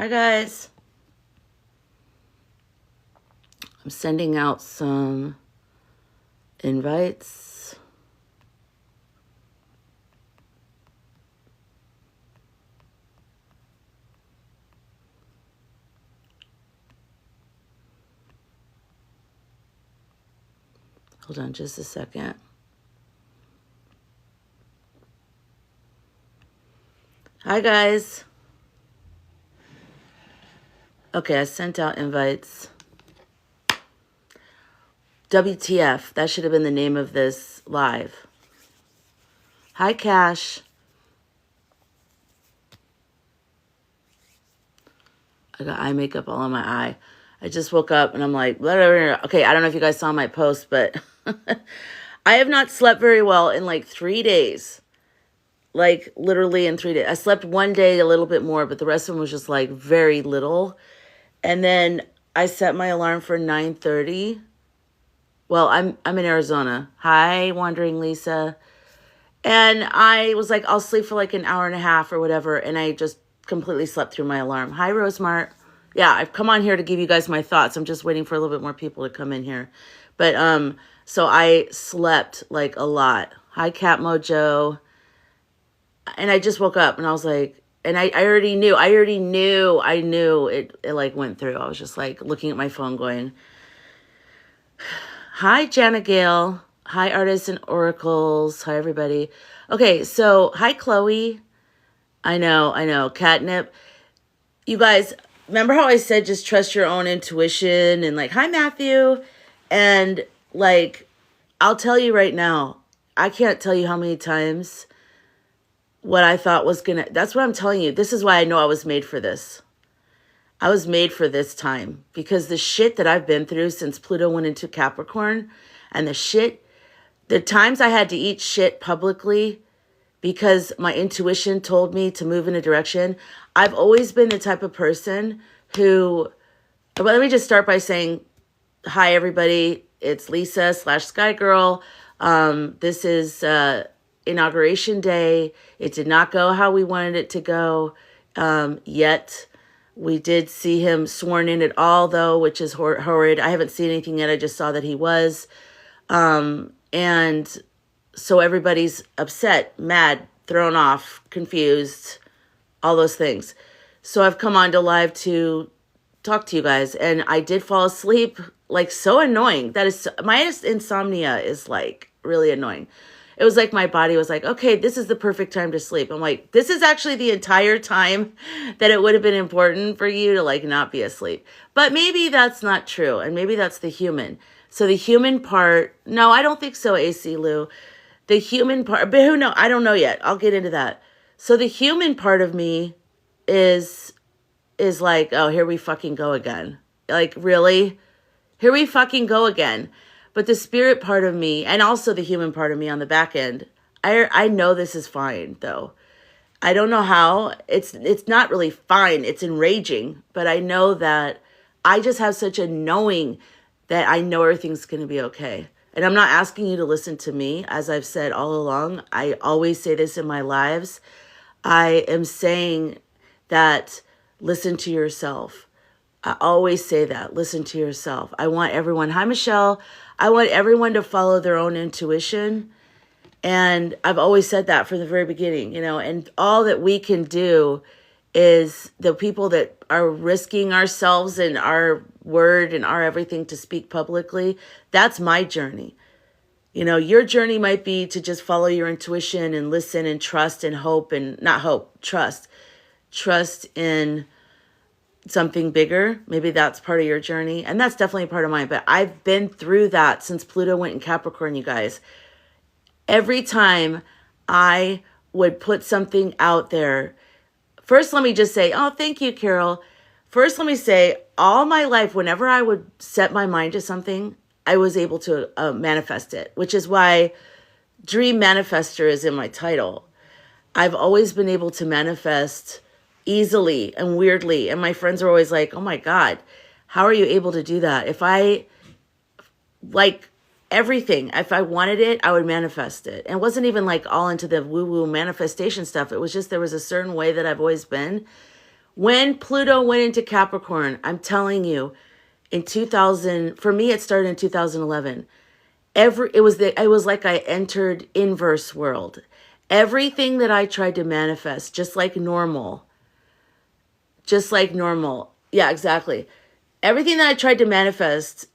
Hi, guys. I'm sending out some invites. Hold on just a second. Hi, guys. Okay, I sent out invites. WTF, that should have been the name of this live. Hi, Cash. I got eye makeup all on my eye. I just woke up and I'm like, whatever. Okay, I don't know if you guys saw my post, but I have not slept very well in like 3 days. Like literally in 3 days. I slept one day a little bit more, but the rest of them was just like very little. And then I set my alarm for 9:30. Well, I'm in Arizona. Hi, Wandering Lisa. And I was like, I'll sleep for like an hour and a half or whatever. And I just completely slept through my alarm. Hi, Rosemart. Yeah, I've come on here to give you guys my thoughts. I'm just waiting for a little bit more people to come in here. But so I slept like a lot. Hi, Cat Mojo. And I just woke up and I was like, and I already knew it like went through. I was just like looking at my phone going, hi, Jana Gale. Hi, Artists and Oracles. Hi, everybody. Okay, so hi, Chloe. I know. Catnip. You guys, remember how I said just trust your own intuition and like, hi, Matthew. And like, I'll tell you right now, I can't tell you how many times what I thought was that's what I'm telling you. This is why I know I was made for this. I was made for this time because the shit that I've been through since Pluto went into Capricorn and the times I had to eat shit publicly because my intuition told me to move in a direction. I've always been the type of person who, well, let me just start by saying, hi, everybody. It's Lisa /Sky Girl. This is Inauguration Day. It did not go how we wanted it to go yet. We did see him sworn in at all, though, which is horrid. I haven't seen anything yet. I just saw that he was. And so everybody's upset, mad, thrown off, confused, all those things. So I've come on to live to talk to you guys. And I did fall asleep, like so annoying. My insomnia is like really annoying. It was like my body was like, okay, this is the perfect time to sleep. I'm like, this is actually the entire time that it would have been important for you to like not be asleep. But maybe that's not true. And maybe that's the human. So the human part, no, I don't think so, AC Lou. The human part, but who knows? I don't know yet. I'll get into that. So the human part of me is like, oh, here we fucking go again. Like, really? Here we fucking go again. But the spirit part of me, and also the human part of me on the back end, I know this is fine, though. I don't know how. It's not really fine. It's enraging. But I know that I just have such a knowing that I know everything's going to be okay. And I'm not asking you to listen to me. As I've said all along, I always say this in my lives. I am saying that listen to yourself. I always say that. Listen to yourself. I want everyone. Hi, Michelle. I want everyone to follow their own intuition. And I've always said that from the very beginning, and all that we can do is the people that are risking ourselves and our word and our everything to speak publicly. That's my journey. Your journey might be to just follow your intuition and listen and trust and hope and not hope, trust in something bigger. Maybe that's part of your journey. And that's definitely part of mine. But I've been through that since Pluto went in Capricorn, you guys. Every time I would put something out there, first let me just say, oh, thank you, Carol. First, let me say, all my life, whenever I would set my mind to something, I was able to manifest it, which is why Dream Manifester is in my title. I've always been able to manifest easily and weirdly. And my friends are always like, oh my God, how are you able to do that? If I like everything, if I wanted it, I would manifest it. And it wasn't even like all into the woo-woo manifestation stuff. It was just, there was a certain way that I've always been When Pluto went into Capricorn, I'm telling you, in 2000, for me, it started in 2011. It was like I entered inverse world. Everything that I tried to manifest, just like normal. Yeah, exactly. Everything that I tried to manifest,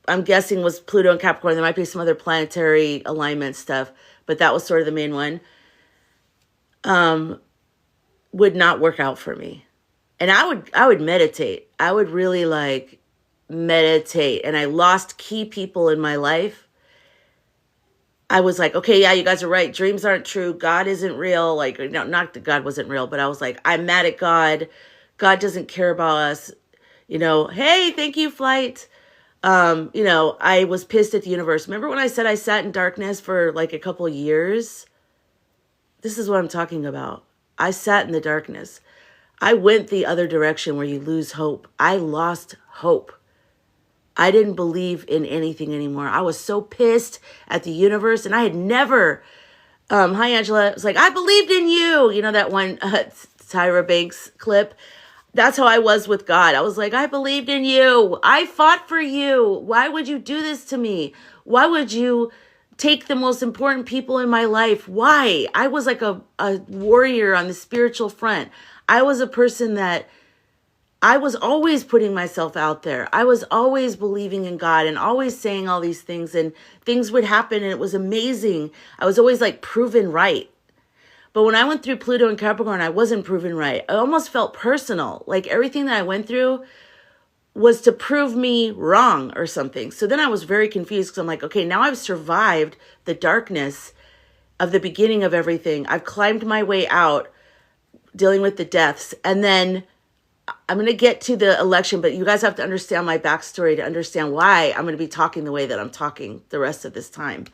I'm guessing was Pluto and Capricorn. There might be some other planetary alignment stuff, but that was sort of the main one. Would not work out for me. And I would meditate. I would really like meditate. And I lost key people in my life. I was like, okay, yeah, you guys are right. Dreams aren't true. God isn't real. Like, no, not that God wasn't real, but I was like, I'm mad at God. God doesn't care about us. Hey, thank you, flight. I was pissed at the universe. Remember when I said I sat in darkness for like a couple of years? This is what I'm talking about. I sat in the darkness. I went the other direction where you lose hope. I lost hope. I didn't believe in anything anymore. I was so pissed at the universe, and I had never, hi Angela, it was like, I believed in you. You know that one Tyra Banks clip? That's how I was with God. I was like, I believed in you. I fought for you. Why would you do this to me? Why would you take the most important people in my life? Why? I was like a warrior on the spiritual front. I was a person that I was always putting myself out there. I was always believing in God and always saying all these things, and things would happen and it was amazing. I was always like proven right. But when I went through Pluto and Capricorn, I wasn't proven right. I almost felt personal. Like everything that I went through was to prove me wrong or something. So then I was very confused because I'm like, okay, now I've survived the darkness of the beginning of everything. I've climbed my way out dealing with the deaths. And then I'm going to get to the election, but you guys have to understand my backstory to understand why I'm going to be talking the way that I'm talking the rest of this time.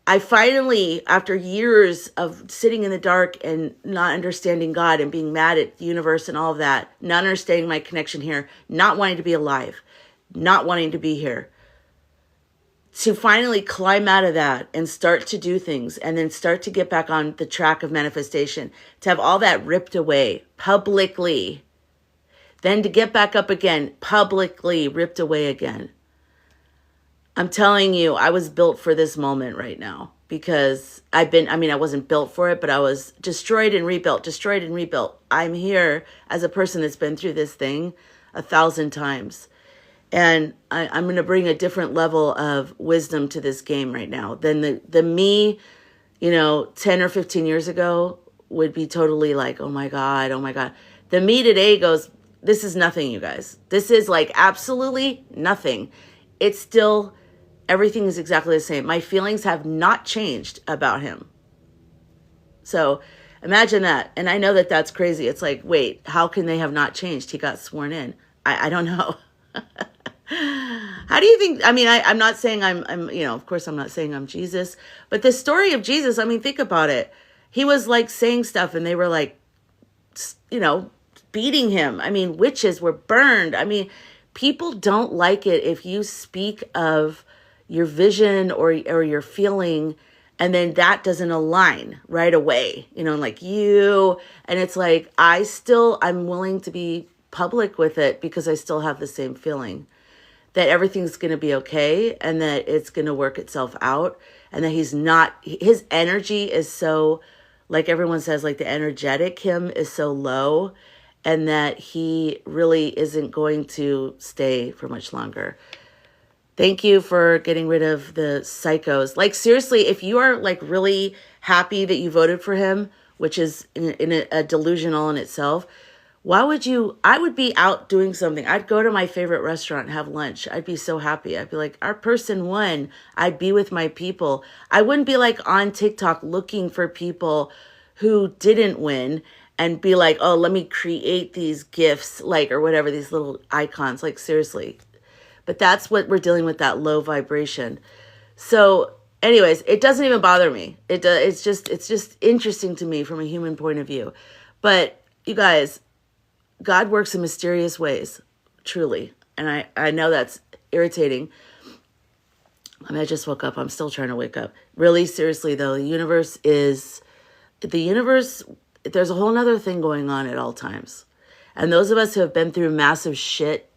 I finally, after years of sitting in the dark and not understanding God and being mad at the universe and all of that, not understanding my connection here, not wanting to be alive, not wanting to be here, to finally climb out of that and start to do things and then start to get back on the track of manifestation, to have all that ripped away publicly, then to get back up again, publicly ripped away again. I'm telling you, I was built for this moment right now because I wasn't built for it, but I was destroyed and rebuilt. I'm here as a person that's been through this thing 1,000 times. And I'm going to bring a different level of wisdom to this game right now than the me, 10 or 15 years ago would be totally like, oh my God. The me today goes, this is nothing, you guys. This is like absolutely nothing. It's still, everything is exactly the same. My feelings have not changed about him. So imagine that. And I know that that's crazy. It's like, wait, how can they have not changed? He got sworn in. I don't know. How do you think, I'm not saying I'm, of course I'm not saying I'm Jesus, but the story of Jesus, think about it. He was like saying stuff and they were like, beating him. Witches were burned. People don't like it if you speak of your vision or your feeling and then that doesn't align right away, like you, and it's like, I'm willing to be public with it because I still have the same feeling that everything's going to be okay and that it's going to work itself out and that his energy is so, like everyone says, like the energetic him is so low and that he really isn't going to stay for much longer. Thank you for getting rid of the psychos. Like seriously, if you are like really happy that you voted for him, which is in a delusional in itself, I would be out doing something. I'd go to my favorite restaurant and have lunch. I'd be so happy. I'd be like, our person won. I'd be with my people. I wouldn't be like on TikTok looking for people who didn't win and be like, oh, let me create these GIFs, like, or whatever, these little icons, like seriously. But that's what we're dealing with, that low vibration. So anyways, it doesn't even bother me. It's just interesting to me from a human point of view. But you guys, God works in mysterious ways, truly. And I know that's irritating. I just woke up. I'm still trying to wake up. Really, seriously, though, the universe there's a whole nother thing going on at all times. And those of us who have been through massive shit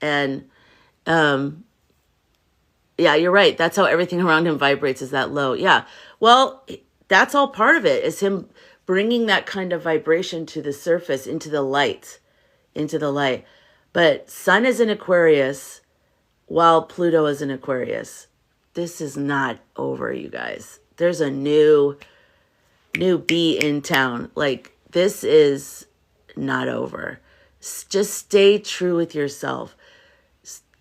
and, yeah, you're right. That's how everything around him vibrates, is that low. Yeah. Well, that's all part of it, is him bringing that kind of vibration to the surface, into the light. But Sun is in Aquarius while Pluto is in Aquarius. This is not over, you guys. There's a new bee in town. Like, this is not over. Just stay true with yourself.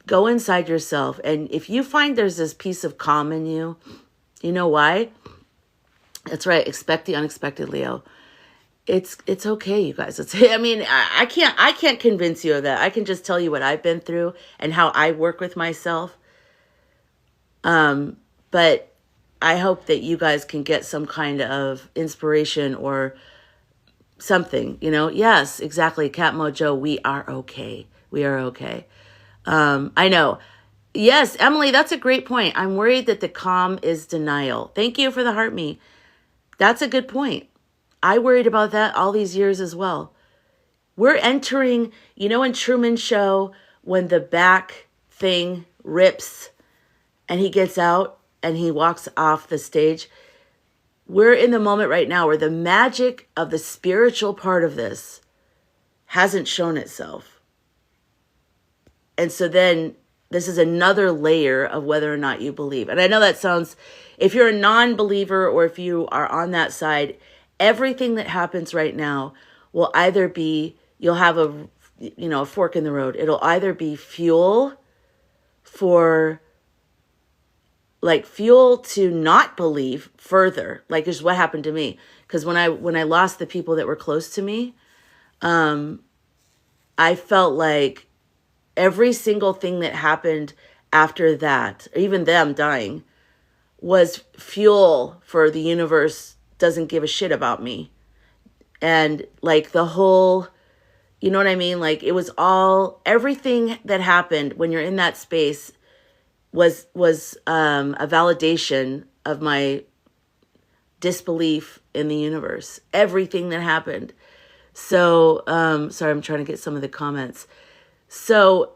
Go inside yourself. And if you find there's this piece of calm in you, you know why? That's right. Expect the unexpected, Leo. It's okay, you guys. I can't convince you of that. I can just tell you what I've been through and how I work with myself. But I hope that you guys can get some kind of inspiration or something, Yes, exactly. Cat Mojo, we are okay. We are okay. I know. Yes, Emily, that's a great point. I'm worried that the calm is denial. Thank you for the heart me. That's a good point. I worried about that all these years as well. We're entering, in Truman Show, when the back thing rips and he gets out and he walks off the stage. We're in the moment right now where the magic of the spiritual part of this hasn't shown itself. And so then this is another layer of whether or not you believe. And I know that sounds, if you're a non-believer or if you are on that side, everything that happens right now will either be, you'll have a fork in the road. It'll either be fuel to not believe further, like is what happened to me. Because when I lost the people that were close to me, I felt like every single thing that happened after that, even them dying, was fuel for the universe doesn't give a shit about me. And like the whole, you know what I mean? Like it was all, everything that happened when you're in that space was a validation of my disbelief in the universe. Everything that happened. So, sorry, I'm trying to get some of the comments. So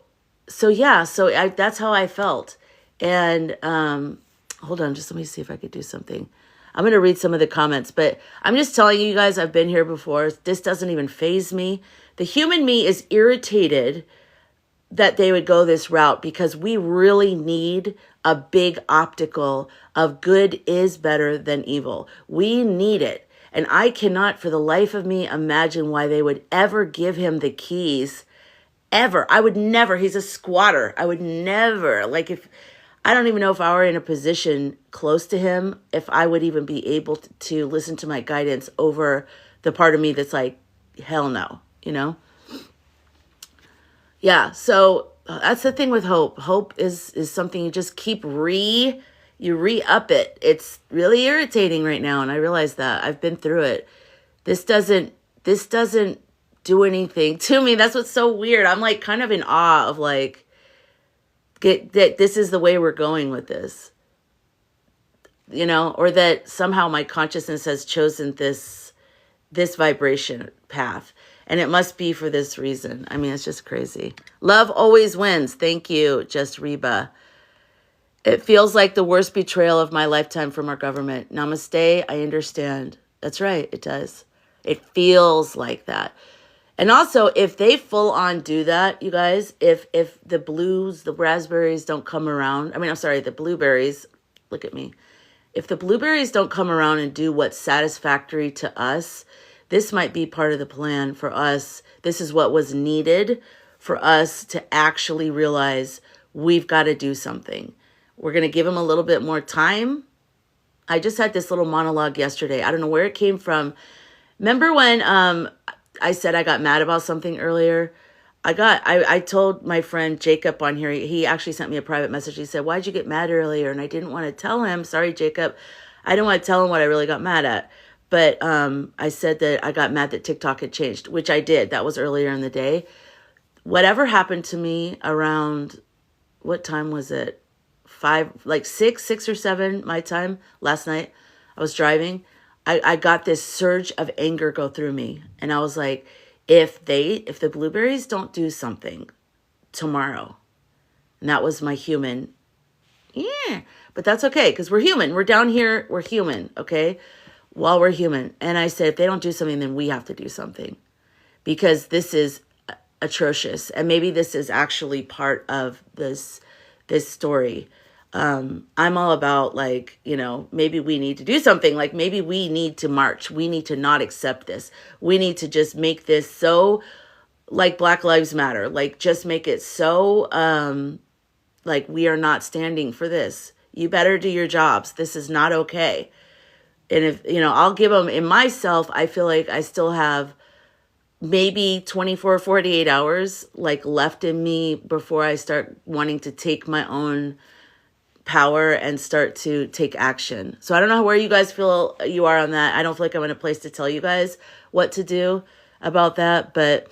that's how I felt. And hold on, just let me see if I could do something. I'm going to read some of the comments, but I'm just telling you guys, I've been here before. This doesn't even faze me. The human me is irritated that they would go this route because we really need a big optical of good is better than evil. We need it. And I cannot for the life of me imagine why they would ever give him the keys. Ever. I would never. He's a squatter. I would never. I don't even know if I were in a position close to him, if I would even be able to listen to my guidance over the part of me that's like, hell no, Yeah, so that's the thing with hope. Hope is something you just keep re-up it. It's really irritating right now, and I realize that. I've been through it. This doesn't do anything to me. That's what's so weird. I'm like kind of in awe of like, that this is the way we're going with this, or that somehow my consciousness has chosen this vibration path, and it must be for this reason. I mean, it's just crazy. Love always wins. Thank you, Just Reba. It feels like the worst betrayal of my lifetime from our government. Namaste. I understand. That's right. It does. It feels like that. And also, if they full on do that, you guys, if the raspberries don't come around, the blueberries, look at me. If the blueberries don't come around and do what's satisfactory to us, this might be part of the plan for us. This is what was needed for us to actually realize we've got to do something. We're going to give them a little bit more time. I just had this little monologue yesterday. I don't know where it came from. Remember when I said I got mad about something earlier? I told my friend Jacob on here, he actually sent me a private message. He said, why'd you get mad earlier? And I didn't want to tell him. Sorry, Jacob. I didn't want to tell him what I really got mad at. But I said that I got mad that TikTok had changed, which I did. That was earlier in the day. Whatever happened to me around, what time was it? 6 or 7 my time last night. I was driving. I got this surge of anger go through me. And I was like, if the blueberries don't do something tomorrow, and that was my human, yeah, but that's okay, because we're human. We're down here, we're human, okay? While we're human. And I said, if they don't do something, then we have to do something, because this is atrocious. And maybe this is actually part of this story. I'm all about, like, you know, maybe we need to do something. Like, maybe we need to march. We need to not accept this. We need to just make this so, like, Black Lives Matter. Like, just make it so, like, we are not standing for this. You better do your jobs. This is not okay. And if, you know, I'll give them, in myself, I feel like I still have maybe 24, 48 hours, like, left in me before I start wanting to take my own power and start to take action. So I don't know where you guys feel you are on that. I don't feel like I'm in a place to tell you guys what to do about that, but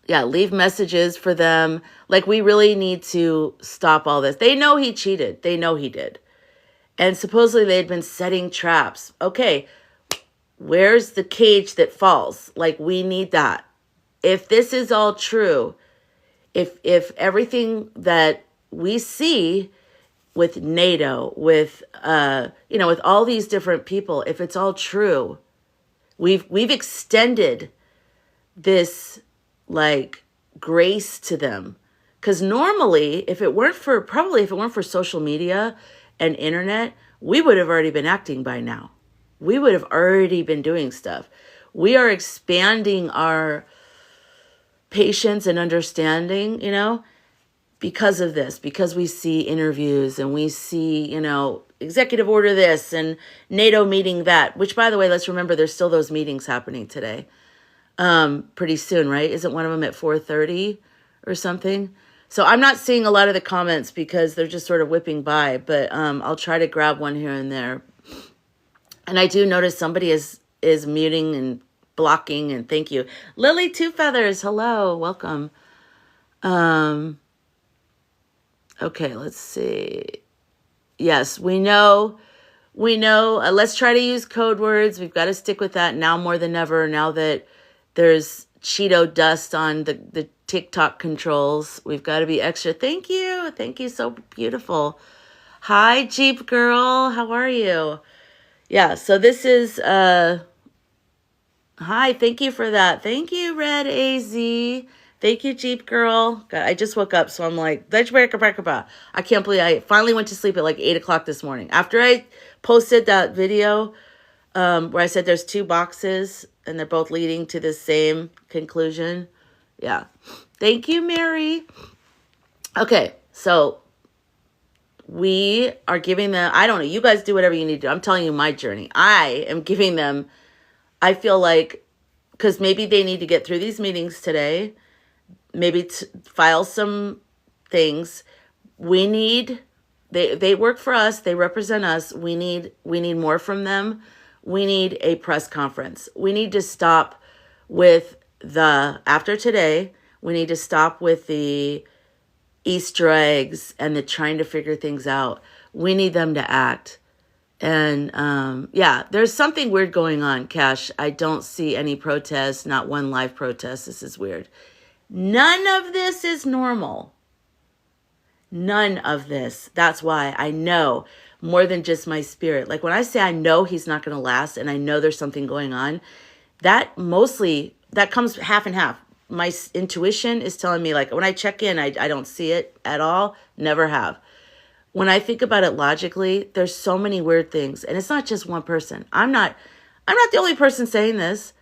yeah, leave messages for them. Like, we really need to stop all this. They know he cheated. They know he did. And supposedly they'd been setting traps. Okay, where's the cage that falls? Like, we need that. If this is all true, if everything that we see with NATO, with, you know, with all these different people, if it's all true, we've extended this, like, grace to them. Because normally, if it weren't for social media and internet, we would have already been acting by now. We would have already been doing stuff. We are expanding our patience and understanding, you know, because of this, because we see interviews and we see, you know, executive order this and NATO meeting that, which, by the way, let's remember there's still those meetings happening today. Pretty soon, right? Isn't one of them at 4:30 or something? So I'm not seeing a lot of the comments because they're just sort of whipping by, but I'll try to grab one here and there. And I do notice somebody is muting and blocking, and thank you. Lily Two Feathers, hello, welcome. Okay, let's see. Yes, we know. Let's try to use code words. We've got to stick with that now more than ever, now that there's Cheeto dust on the TikTok controls. We've got to be extra. Thank you. Thank you. So beautiful. Hi, Jeep Girl. How are you? Yeah, so this is, hi, thank you for that. Thank you, Red AZ. Thank you, Jeep Girl. God, I just woke up, so I'm like, I can't believe I finally went to sleep at like 8 o'clock this morning. After I posted that video where I said there's two boxes and they're both leading to the same conclusion. Yeah. Thank you, Mary. Okay, so we are giving them, I don't know, you guys do whatever you need to do. I'm telling you my journey. I am giving them, I feel like, because maybe they need to get through these meetings today, maybe file some things. We need, they work for us, they represent us. We need more from them. We need a press conference. We need to stop with after today, we need to stop with the Easter eggs and the trying to figure things out. We need them to act. And yeah, there's something weird going on, Cash. I don't see any protests, not one live protest. This is weird. None of this is normal. None of this. That's why I know more than just my spirit. Like when I say I know he's not going to last and I know there's something going on, that comes half and half. My intuition is telling me, like, when I check in, I don't see it at all. Never have. When I think about it logically, there's so many weird things. And it's not just one person. I'm not the only person saying this.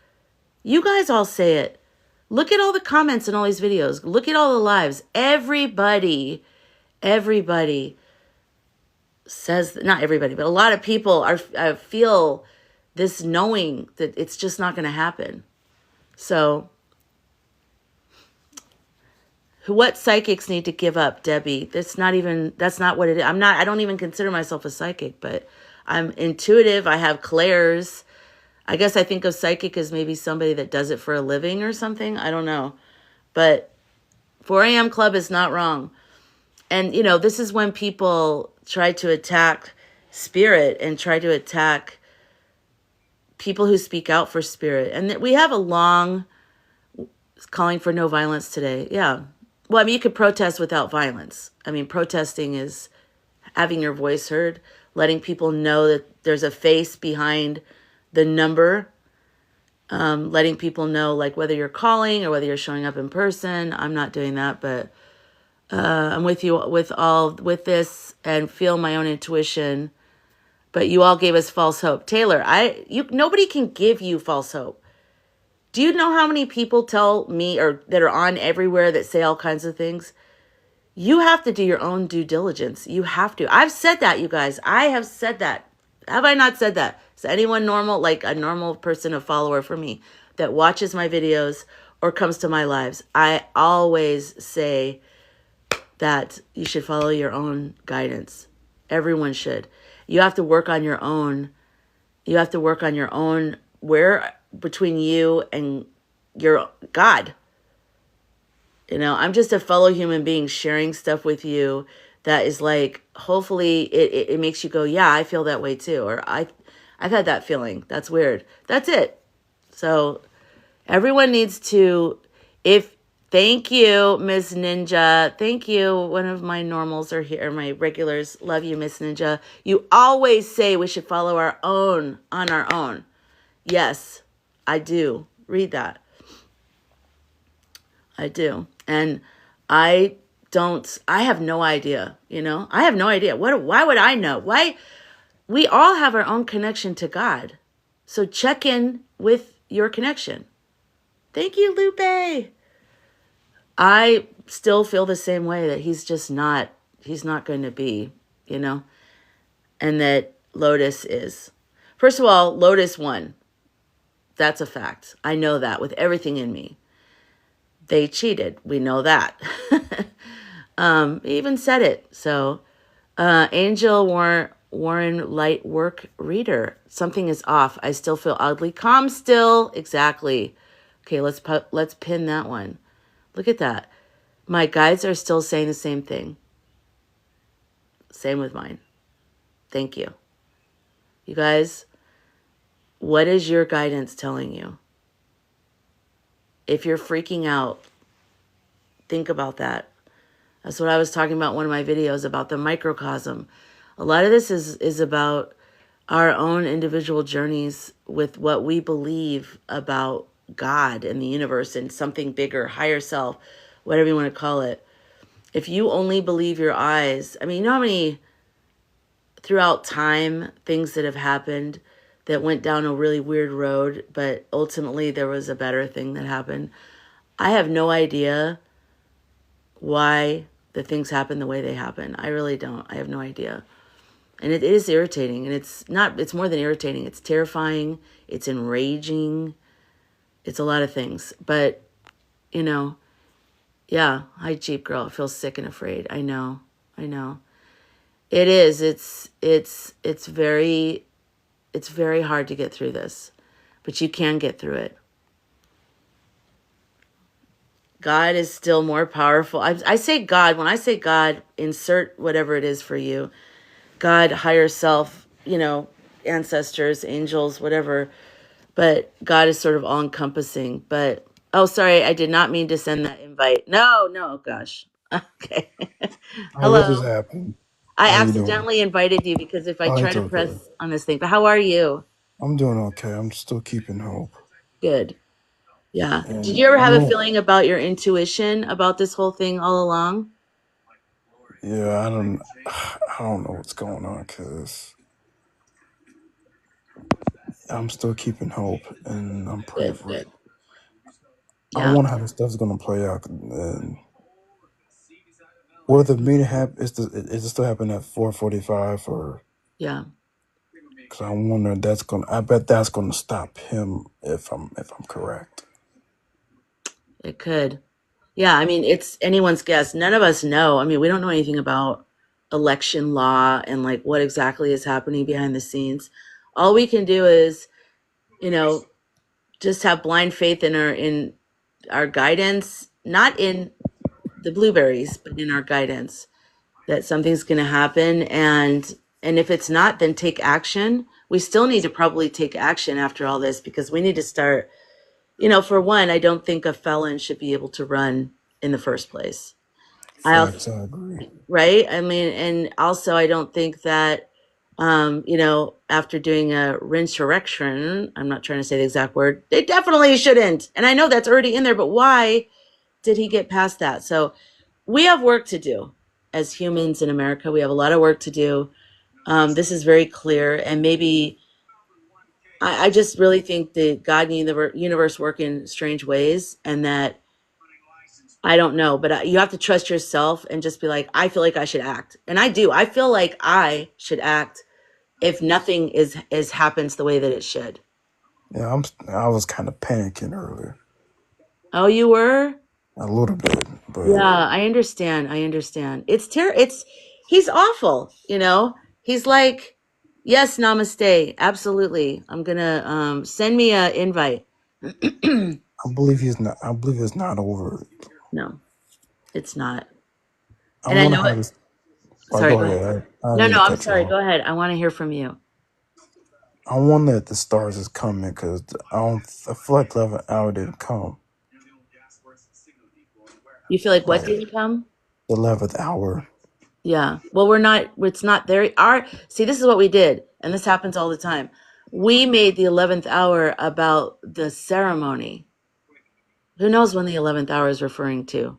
You guys all say it. Look at all the comments in all these videos. Look at all the lives. Everybody says, not everybody, but a lot of people feel this knowing that it's just not going to happen. So what psychics need to give up, Debbie? That's not what it is. I don't even consider myself a psychic, but I'm intuitive. I have clairs. I guess I think of psychic as maybe somebody that does it for a living or something. I don't know. But 4 a.m. Club is not wrong. And, you know, this is when people try to attack spirit and try to attack people who speak out for spirit. And that we have a long calling for no violence today. Yeah. Well, I mean, you could protest without violence. I mean, protesting is having your voice heard, letting people know that there's a face behind the number, letting people know, like, whether you're calling or whether you're showing up in person. I'm not doing that, but I'm with you with this and feel my own intuition. But you all gave us false hope. Taylor, nobody can give you false hope. Do you know how many people tell me or that are on everywhere that say all kinds of things? You have to do your own due diligence. You have to. I've said that, you guys. I have said that. Have I not said that? Is anyone normal, like a normal person, a follower for me that watches my videos or comes to my lives? I always say that you should follow your own guidance. Everyone should. You have to work on your own. You have to work on your own, where between you and your God. You know, I'm just a fellow human being sharing stuff with you that is like, hopefully it makes you go, yeah, I feel that way too. Or I've had that feeling. That's weird. That's it. So everyone needs to, thank you, Miss Ninja. Thank you. One of my normals are here, my regulars. Love you, Miss Ninja. You always say we should follow our own on our own. Yes, I do. Read that. I do. And I have no idea, I have no idea. Why would I know? Why? We all have our own connection to God. So check in with your connection. Thank you, Lupe. I still feel the same way, that he's not going to be, and that Lotus is. First of all, Lotus won. That's a fact. I know that with everything in me. They cheated. We know that. He even said it. So, Angel Warren light work reader. Something is off. I still feel oddly calm still. Exactly. Okay, let's pin that one. Look at that. My guides are still saying the same thing. Same with mine. Thank you. You guys, what is your guidance telling you? If you're freaking out, think about that. That's what I was talking about in one of my videos about the microcosm. A lot of this is about our own individual journeys with what we believe about God and the universe and something bigger, higher self, whatever you want to call it. If you only believe your eyes, I mean, you know how many throughout time things that have happened that went down a really weird road, but ultimately there was a better thing that happened. I have no idea why the things happen the way they happen. I really don't. I have no idea. And it is irritating. And it's more than irritating. It's terrifying. It's enraging. It's a lot of things. But, yeah, hi, cheap girl. I feel sick and afraid. I know. It is. It's very hard to get through this, but you can get through it. God is still more powerful. I say God. When I say God, insert whatever it is for you. God, higher self, ancestors, angels, whatever. But God is sort of all-encompassing. But, oh, sorry, I did not mean to send that invite. No, gosh. Okay. Oh, what just Hello. happened? I How you doing? accidentally invited you because if I Oh, try it's to okay. press on this thing, but how are you? I'm doing okay. I'm still keeping hope. Good. Yeah. Did And you ever have a feeling about your intuition about this whole thing all along? yeah, I don't know what's going on because I'm still keeping hope, and I'm praying Good, for it. good. I Yeah, wonder how this stuff's gonna play out. And will the meeting happen? Is it still happening at 4:45 or? yeah. Because I wonder that's gonna. I bet that's gonna stop him if I'm correct. It could. Yeah, I mean, it's anyone's guess. None of us know. I mean, we don't know anything about election law and like what exactly is happening behind the scenes. All we can do is, you know, just have blind faith in our guidance, not in the blueberries, but in our guidance that something's going to happen, and if it's not, then take action we still need to probably take action after all this because we need to start, for one, I don't think a felon should be able to run in the first place. I also, Facts, I agree. right? I mean, and also I don't think that, after doing a rinsurrection, I'm not trying to say the exact word, they definitely shouldn't. And I know that's already in there, but why did he get past that? So we have work to do as humans in America. We have a lot of work to do. This is very clear, and maybe I just really think that God and the universe work in strange ways, and that I don't know, but you have to trust yourself and just be like, I feel like I should act, and I do. I feel like I should act if nothing is happens the way that it should. Yeah, I was kind of panicking earlier, Oh, you were? a little bit, Yeah, but I understand. I understand. It's he's awful, He's like, yes, namaste. Absolutely. I'm gonna send me a invite. I believe he's not. I believe it's not over. No, it's not. I And I wonder know how it. this. Well, Sorry, go go ahead. ahead. I No, didn't mean no, to I'm cut you sorry. off. Go ahead. I want to hear from you. I wonder if the stars is coming because I don't. I feel like the 11th hour didn't come. You feel like what Like didn't come? the 11th hour. Yeah. Well, it's not there. See, this is what we did, and this happens all the time. We made the 11th hour about the ceremony. Who knows when the 11th hour is referring to?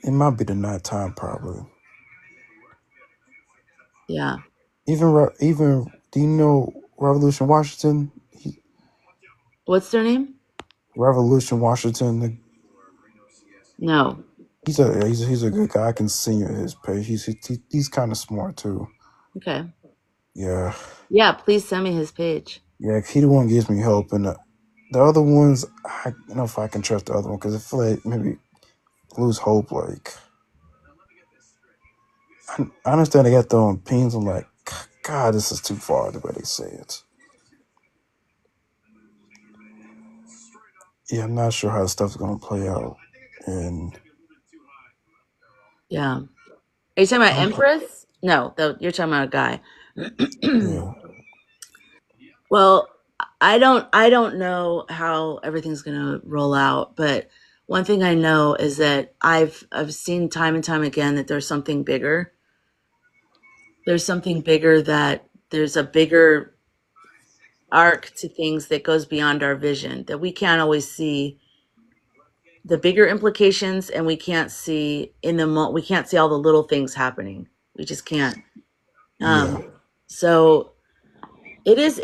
It might be the night time, probably. Yeah. Even. Do you know Revolution Washington? What's their name? Revolution Washington. No. He's a good guy. I can see his page. He's kind of smart too. Okay. Yeah, Yeah, please send me his page. yeah. He the one gives me help, and the other ones, I don't know if I can trust the other one because I feel like maybe lose hope. Like I understand they got their own opinions. I'm like, God, this is too far the way they say it. Yeah, I'm not sure how the stuff's gonna play out, and Yeah. Are you talking about I'm Empress? No, you're talking about a guy. yeah, Well, I don't know how everything's going to roll out, but one thing I know is that I've seen time and time again that there's something bigger. There's something bigger, that there's a bigger arc to things that goes beyond our vision, that we can't always see the bigger implications, and we can't see we can't see all the little things happening. We just can't. yeah, So it's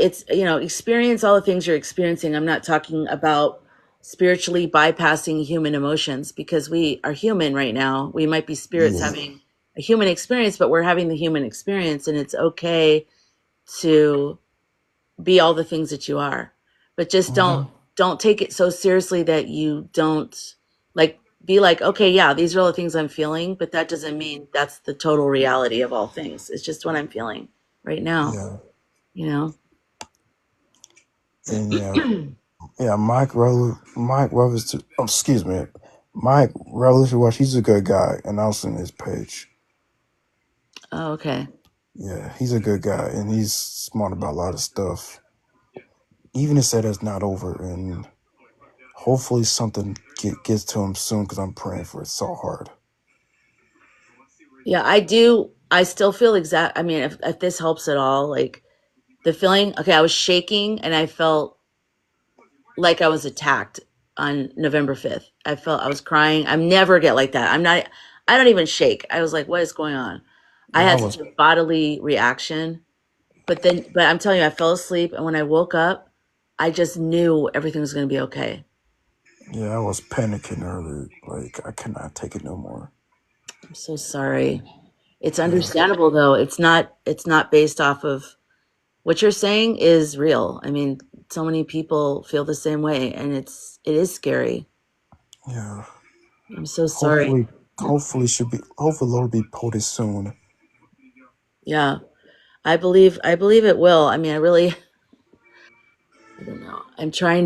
experience all the things you're experiencing. I'm not talking about spiritually bypassing human emotions, because we are human right now. We might be spirits yeah. having a human experience, but we're having the human experience, and it's okay to be all the things that you are. But just don't Hmm. don't take it so seriously that you don't, like, be like, okay, yeah, these are all the things I'm feeling, but that doesn't mean that's the total reality of all things. It's just what I'm feeling right now, Yeah, you know. and yeah. Mike Revolution. Oh, excuse me, Mike Revolution Watch. He's a good guy, and I'll send his page. Oh, okay. Yeah, he's a good guy, and he's smart about a lot of stuff. Even he said it's not over, and hopefully something gets to him soon because I'm praying for it so hard. Yeah, I do. I still feel I mean, if this helps at all, like the feeling, okay, I was shaking and I felt like I was attacked on November 5th. I felt I was crying. I never get like that. I don't even shake. I was like, what is going on? I Yeah, I had was such a bodily reaction. But I'm telling you, I fell asleep. And when I woke up, I just knew everything was going to be okay. yeah, I was panicking earlier. Like I cannot take it no more. I'm so sorry. It's Yeah, understandable though. It's not based off of what you're saying is real. I mean, so many people feel the same way, and it is scary. yeah. I'm so sorry. Hopefully, hopefully Lord be potent soon. Yeah, I believe it will. I mean, I don't know. I'm trying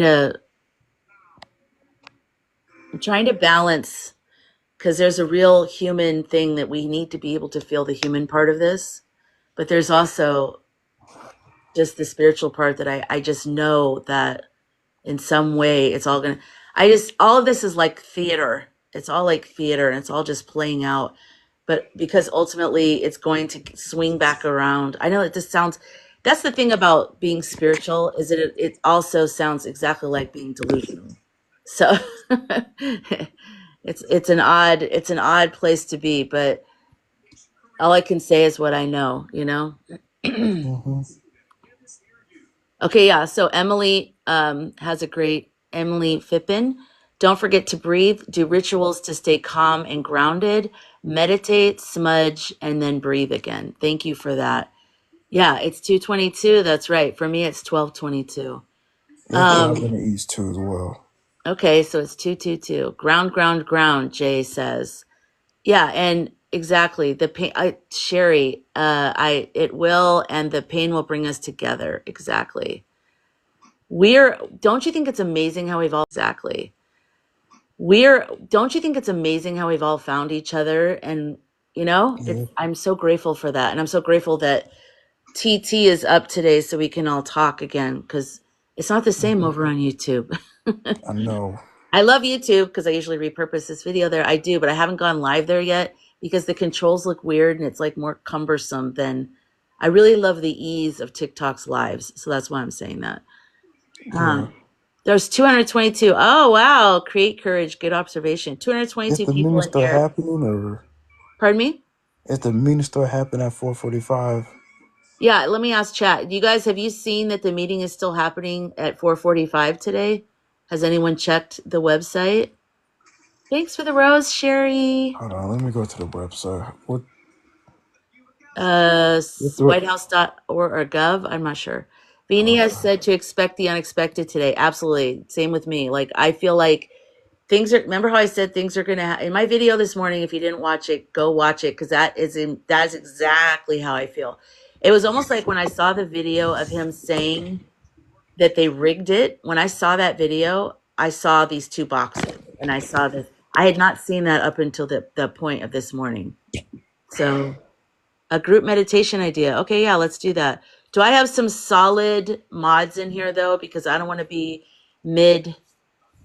to balance, because there's a real human thing that we need to be able to feel the human part of this, but there's also just the spiritual part that I just know that in some way it's all gonna, all of this is like theater. It's all like theater and it's all just playing out. But because ultimately it's going to swing back around. I know it just sounds, that's the thing about being spiritual, is that it also sounds exactly like being delusional. So it's an odd place to be, but all I can say is what I know, you know? Mm-hmm. Okay, yeah. So Emily has a great Emily Fippen. Don't forget to breathe, do rituals to stay calm and grounded, meditate, smudge, and then breathe again. Thank you for that. Yeah, it's 2:22. That's right. For me, it's 12:22. It's 5 in the east too as well. Okay, so it's 2:22. Ground, ground, ground, Jay says. Yeah, and exactly. The pain, Sherry, it will, and the pain will bring us together. Exactly. Don't you think it's amazing how we've all, exactly. Don't you think it's amazing how we've all found each other? And, Yeah. I'm so grateful for that. And I'm so grateful that TT is up today so we can all talk again because it's not the same over on YouTube. I know. I love YouTube because I usually repurpose this video there. I do, but I haven't gone live there yet because the controls look weird and it's like more cumbersome than, I really love the ease of TikTok's lives. So that's why I'm saying that. Yeah. There's 222. Oh, wow. Create courage. Good observation. Is 222 the people meeting in still here. happening, or Pardon me? is the meeting still happening at 4:45? Yeah, let me ask chat. You guys, have you seen that the meeting is still happening at 4:45 today? Has anyone checked the website? Thanks for the rose, Sherry. Hold on, let me go to the website. What? Whitehouse.org or gov. I'm not sure. Beanie has said to expect the unexpected today. Absolutely. Same with me. Like, I feel like things are, remember how I said things are going to, in my video this morning, if you didn't watch it, go watch it. Cause that is exactly how I feel. It was almost like when I saw the video of him saying that they rigged it. When I saw that video, I saw these two boxes and I saw this. I had not seen that up until the point of this morning. So a group meditation idea. Okay, yeah, let's do that. Do I have some solid mods in here though? Because I don't want to be mid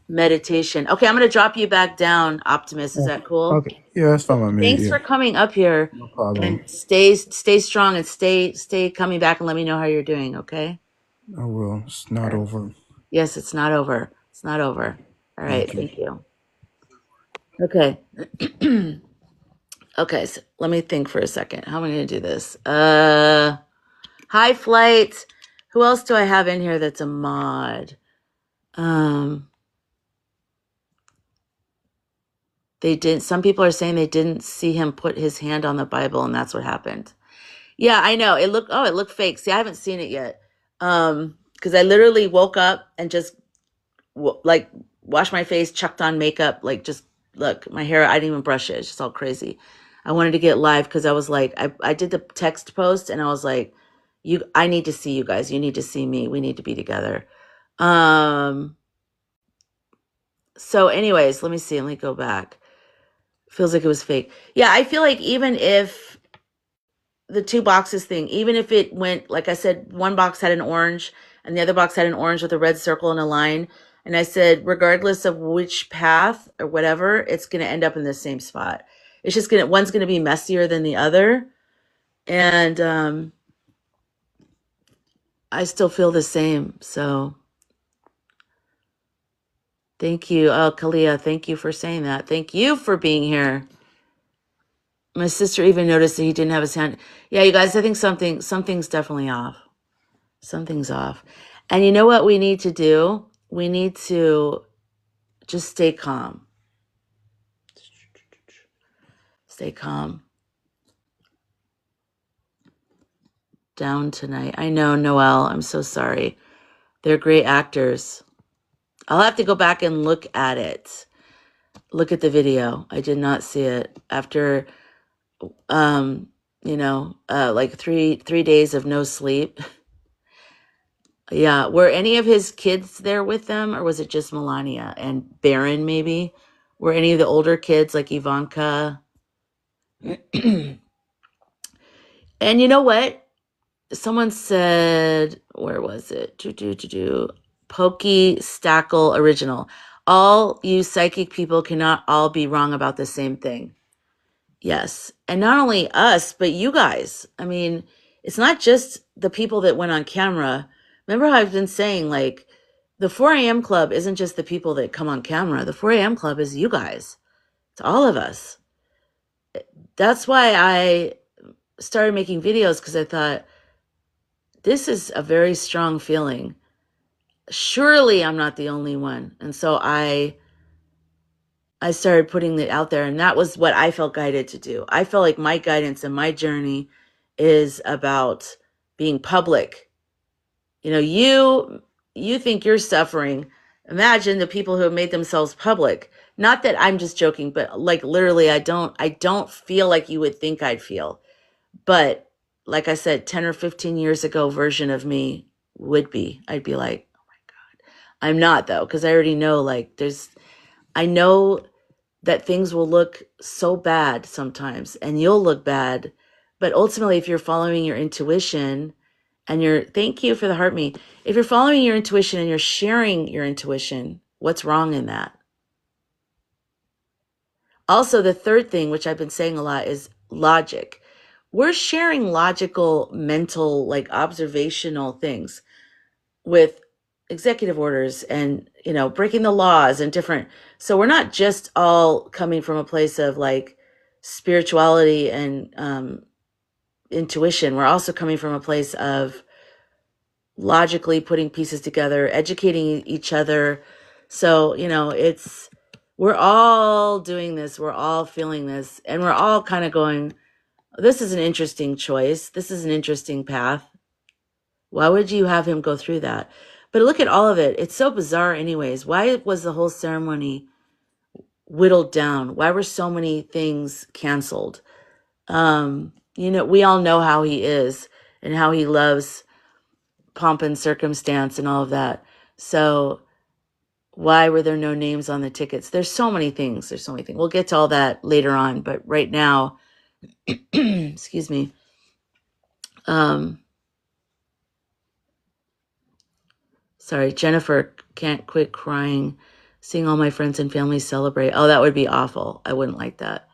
meditation. Okay, I'm going to drop you back down, Optimus. Is that cool? Okay. Yeah, that's fine by me. Thanks Yeah, for coming up here no problem. and stay strong and stay coming back and let me know how you're doing, okay? I will. It's not over. Yes, it's not over. It's not over. All right, Thank you. thank you. Okay. Okay, so let me think for a second. How am I going to do this? High flight. Who else do I have in here that's a mod? Some people are saying they didn't see him put his hand on the Bible and that's what happened. Yeah, I know. It looked fake. See, I haven't seen it yet. Because I literally woke up and just like washed my face, chucked on makeup, like just look, my hair, I didn't even brush it. It's just all crazy. I wanted to get live because I was like, I did the text post and I was like, I need to see you guys. You need to see me. We need to be together. So anyways, let me see. Let me go back. Feels like it was fake. Yeah, I feel like even if the two boxes thing, even if it went, like I said, one box had an orange and the other box had an orange with a red circle and a line. And I said, regardless of which path or whatever, it's going to end up in the same spot. It's just one's going to be messier than the other. And I still feel the same. So thank you. Oh, Kalia, thank you for saying that. Thank you for being here. My sister even noticed that he didn't have his hand. Yeah, you guys, I think something's definitely off. Something's off. And you know what we need to do? We need to just stay calm. Stay calm. Down tonight. I know, Noelle. I'm so sorry. They're great actors. I'll have to go back and look at it. Look at the video. I did not see it after like three days of no sleep. Yeah. Were any of his kids there with them, or was it just Melania and Baron, maybe? Were any of the older kids like Ivanka? And you know what? someone said, where was it? Pokey Stackle Original. All you psychic people cannot all be wrong about the same thing. Yes. And not only us, but you guys. I mean, it's not just the people that went on camera. Remember how I've been saying, like, the 4 a.m. club isn't just the people that come on camera. The 4 a.m. club is you guys. It's all of us. That's why I started making videos, because I thought, this is a very strong feeling. Surely I'm not the only one. And so I started putting it out there, and that was what I felt guided to do. I felt like my guidance and my journey is about being public. You know, you think you're suffering. Imagine the people who have made themselves public. Not that I'm just joking, but like literally I don't feel like you would think I'd feel. But like I said, 10 or 15 years ago version of me would be. I'd be like, oh my God. I'm not though, because I already know, like, I know that things will look so bad sometimes and you'll look bad. But ultimately, if you're following your intuition and thank you for the heart me. If you're following your intuition and you're sharing your intuition, what's wrong in that? Also, the third thing, which I've been saying a lot, is logic. We're sharing logical, mental, like observational things with executive orders and, you know, breaking the laws and different. So we're not just all coming from a place of like spirituality and intuition. We're also coming from a place of logically putting pieces together, educating each other. So, you know, we're all doing this, we're all feeling this, and we're all kind of going, this is an interesting choice. This is an interesting path. Why would you have him go through that? But look at all of it. It's so bizarre anyways. Why was the whole ceremony whittled down? Why were so many things canceled? You know, we all know how he is and how he loves pomp and circumstance and all of that. So why were there no names on the tickets? There's so many things. We'll get to all that later on. But right now, excuse me. Sorry, Jennifer can't quit crying, seeing all my friends and family celebrate. Oh, that would be awful. I wouldn't like that.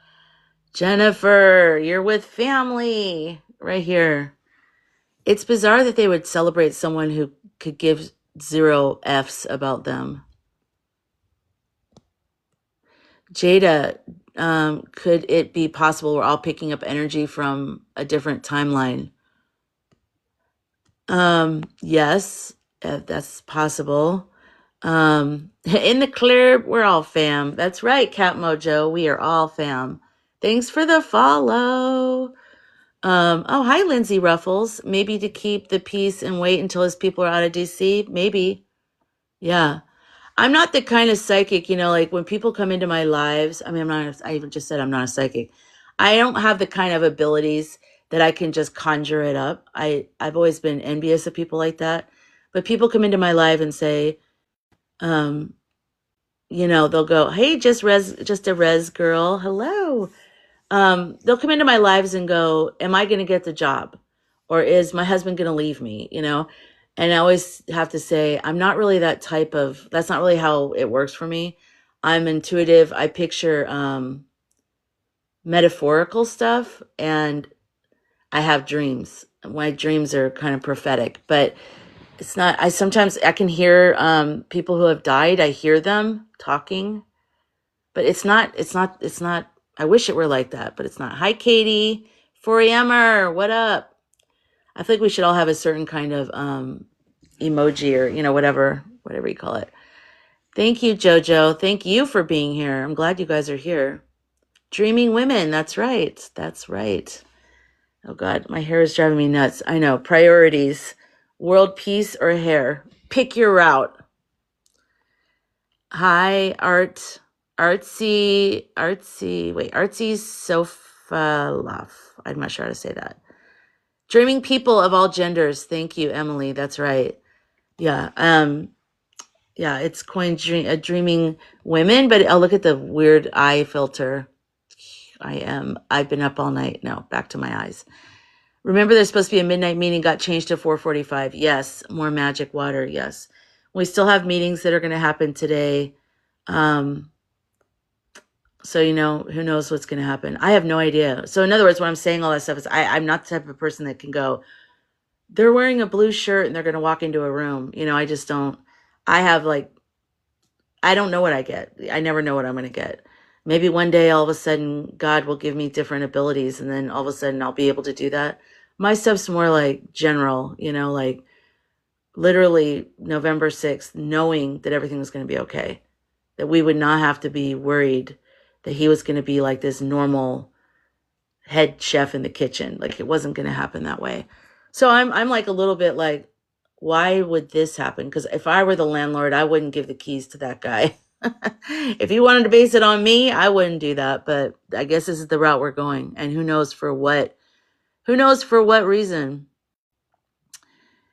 Jennifer, you're with family right here. It's bizarre that they would celebrate someone who could give 0 Fs about them. Jada, could it be possible we're all picking up energy from a different timeline? Yes, that's possible. In the clear, we're all fam. That's right, Cat Mojo. We are all fam. Thanks for the follow. Oh, hi, Lindsay Ruffles. Maybe to keep the peace and wait until his people are out of DC. Maybe. Yeah. I'm not the kind of psychic, you know, like when people come into my lives, I mean, I even just said I'm not a psychic. I don't have the kind of abilities that I can just conjure it up. I've always been envious of people like that. But people come into my life and say, you know, they'll go, hey, just a res girl. Hello. They'll come into my lives and go, am I going to get the job? Or is my husband going to leave me? You know? And I always have to say, I'm not really that's not really how it works for me. I'm intuitive. I picture metaphorical stuff, and I have dreams. My dreams are kind of prophetic, but it's not, sometimes I can hear people who have died. I hear them talking, but it's not, I wish it were like that, but it's not. Hi, Katie, 4am-er, what up? I feel like we should all have a certain kind of emoji, or, you know, whatever you call it. Thank you, Jojo. Thank you for being here. I'm glad you guys are here. Dreaming women. That's right. Oh God, my hair is driving me nuts. I know. Priorities. World peace or hair. Pick your route. Hi, Artsy Sofalaf. I'm not sure how to say that. Dreaming people of all genders. Thank you, Emily. That's right. Yeah. Yeah, it's coined dreaming women, but I'll look at the weird eye filter. I've been up all night. No, back to my eyes. Remember, there's supposed to be a midnight meeting, got changed to 4:45. Yes, more magic water. Yes. We still have meetings that are going to happen today. So, who knows what's going to happen. I have no idea. So, in other words, when I'm saying all that stuff, is I'm not the type of person that can go, they're wearing a blue shirt and they're going to walk into a room. I just don't. I have I don't know what I get. I never know what I'm going to get. Maybe one day, all of a sudden, God will give me different abilities, and then all of a sudden, I'll be able to do that. My stuff's more like general, like literally November 6th, knowing that everything was going to be okay, that we would not have to be worried that he was going to be like this normal head chef in the kitchen. Like it wasn't going to happen that way. So I'm like a little bit like, why would this happen? Because if I were the landlord, I wouldn't give the keys to that guy. If he wanted to base it on me, I wouldn't do that. But I guess this is the route we're going. And who knows for what reason.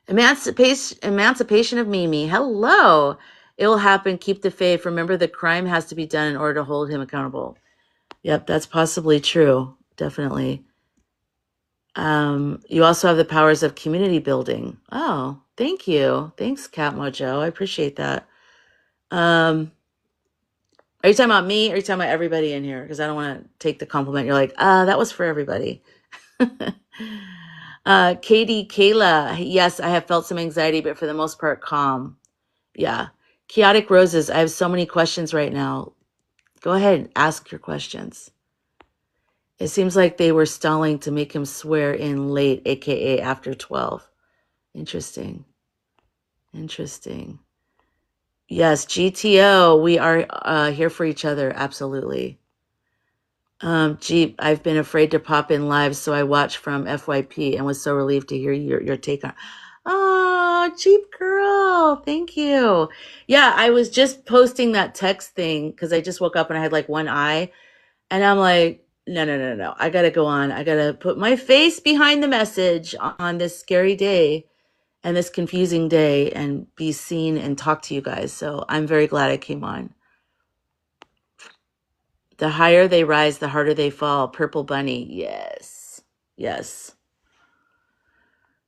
Emancipation of Mimi. Hello. It will happen. Keep the faith. Remember, the crime has to be done in order to hold him accountable. Yep, that's possibly true. Definitely. You also have the powers of community building. Oh, thank you. Thanks, Cat Mojo. I appreciate that. Are you talking about me or are you talking about everybody in here? Because I don't want to take the compliment. You're like, that was for everybody. Katie, Kayla. Yes, I have felt some anxiety, but for the most part, calm. Yeah. Chaotic Roses. I have so many questions right now. Go ahead and ask your questions. It seems like they were stalling to make him swear in late, aka after 12. Interesting. Yes, GTO. We are here for each other. Absolutely. Jeep, I've been afraid to pop in live, so I watched from FYP and was so relieved to hear your take on. Oh, Jeep girl, thank you. Yeah, I was just posting that text thing because I just woke up and I had like one eye, and I'm like, no. I gotta go on. I gotta put my face behind the message on this scary day and this confusing day and be seen and talk to you guys. So I'm very glad I came on. The higher they rise, the harder they fall. Purple Bunny. Yes.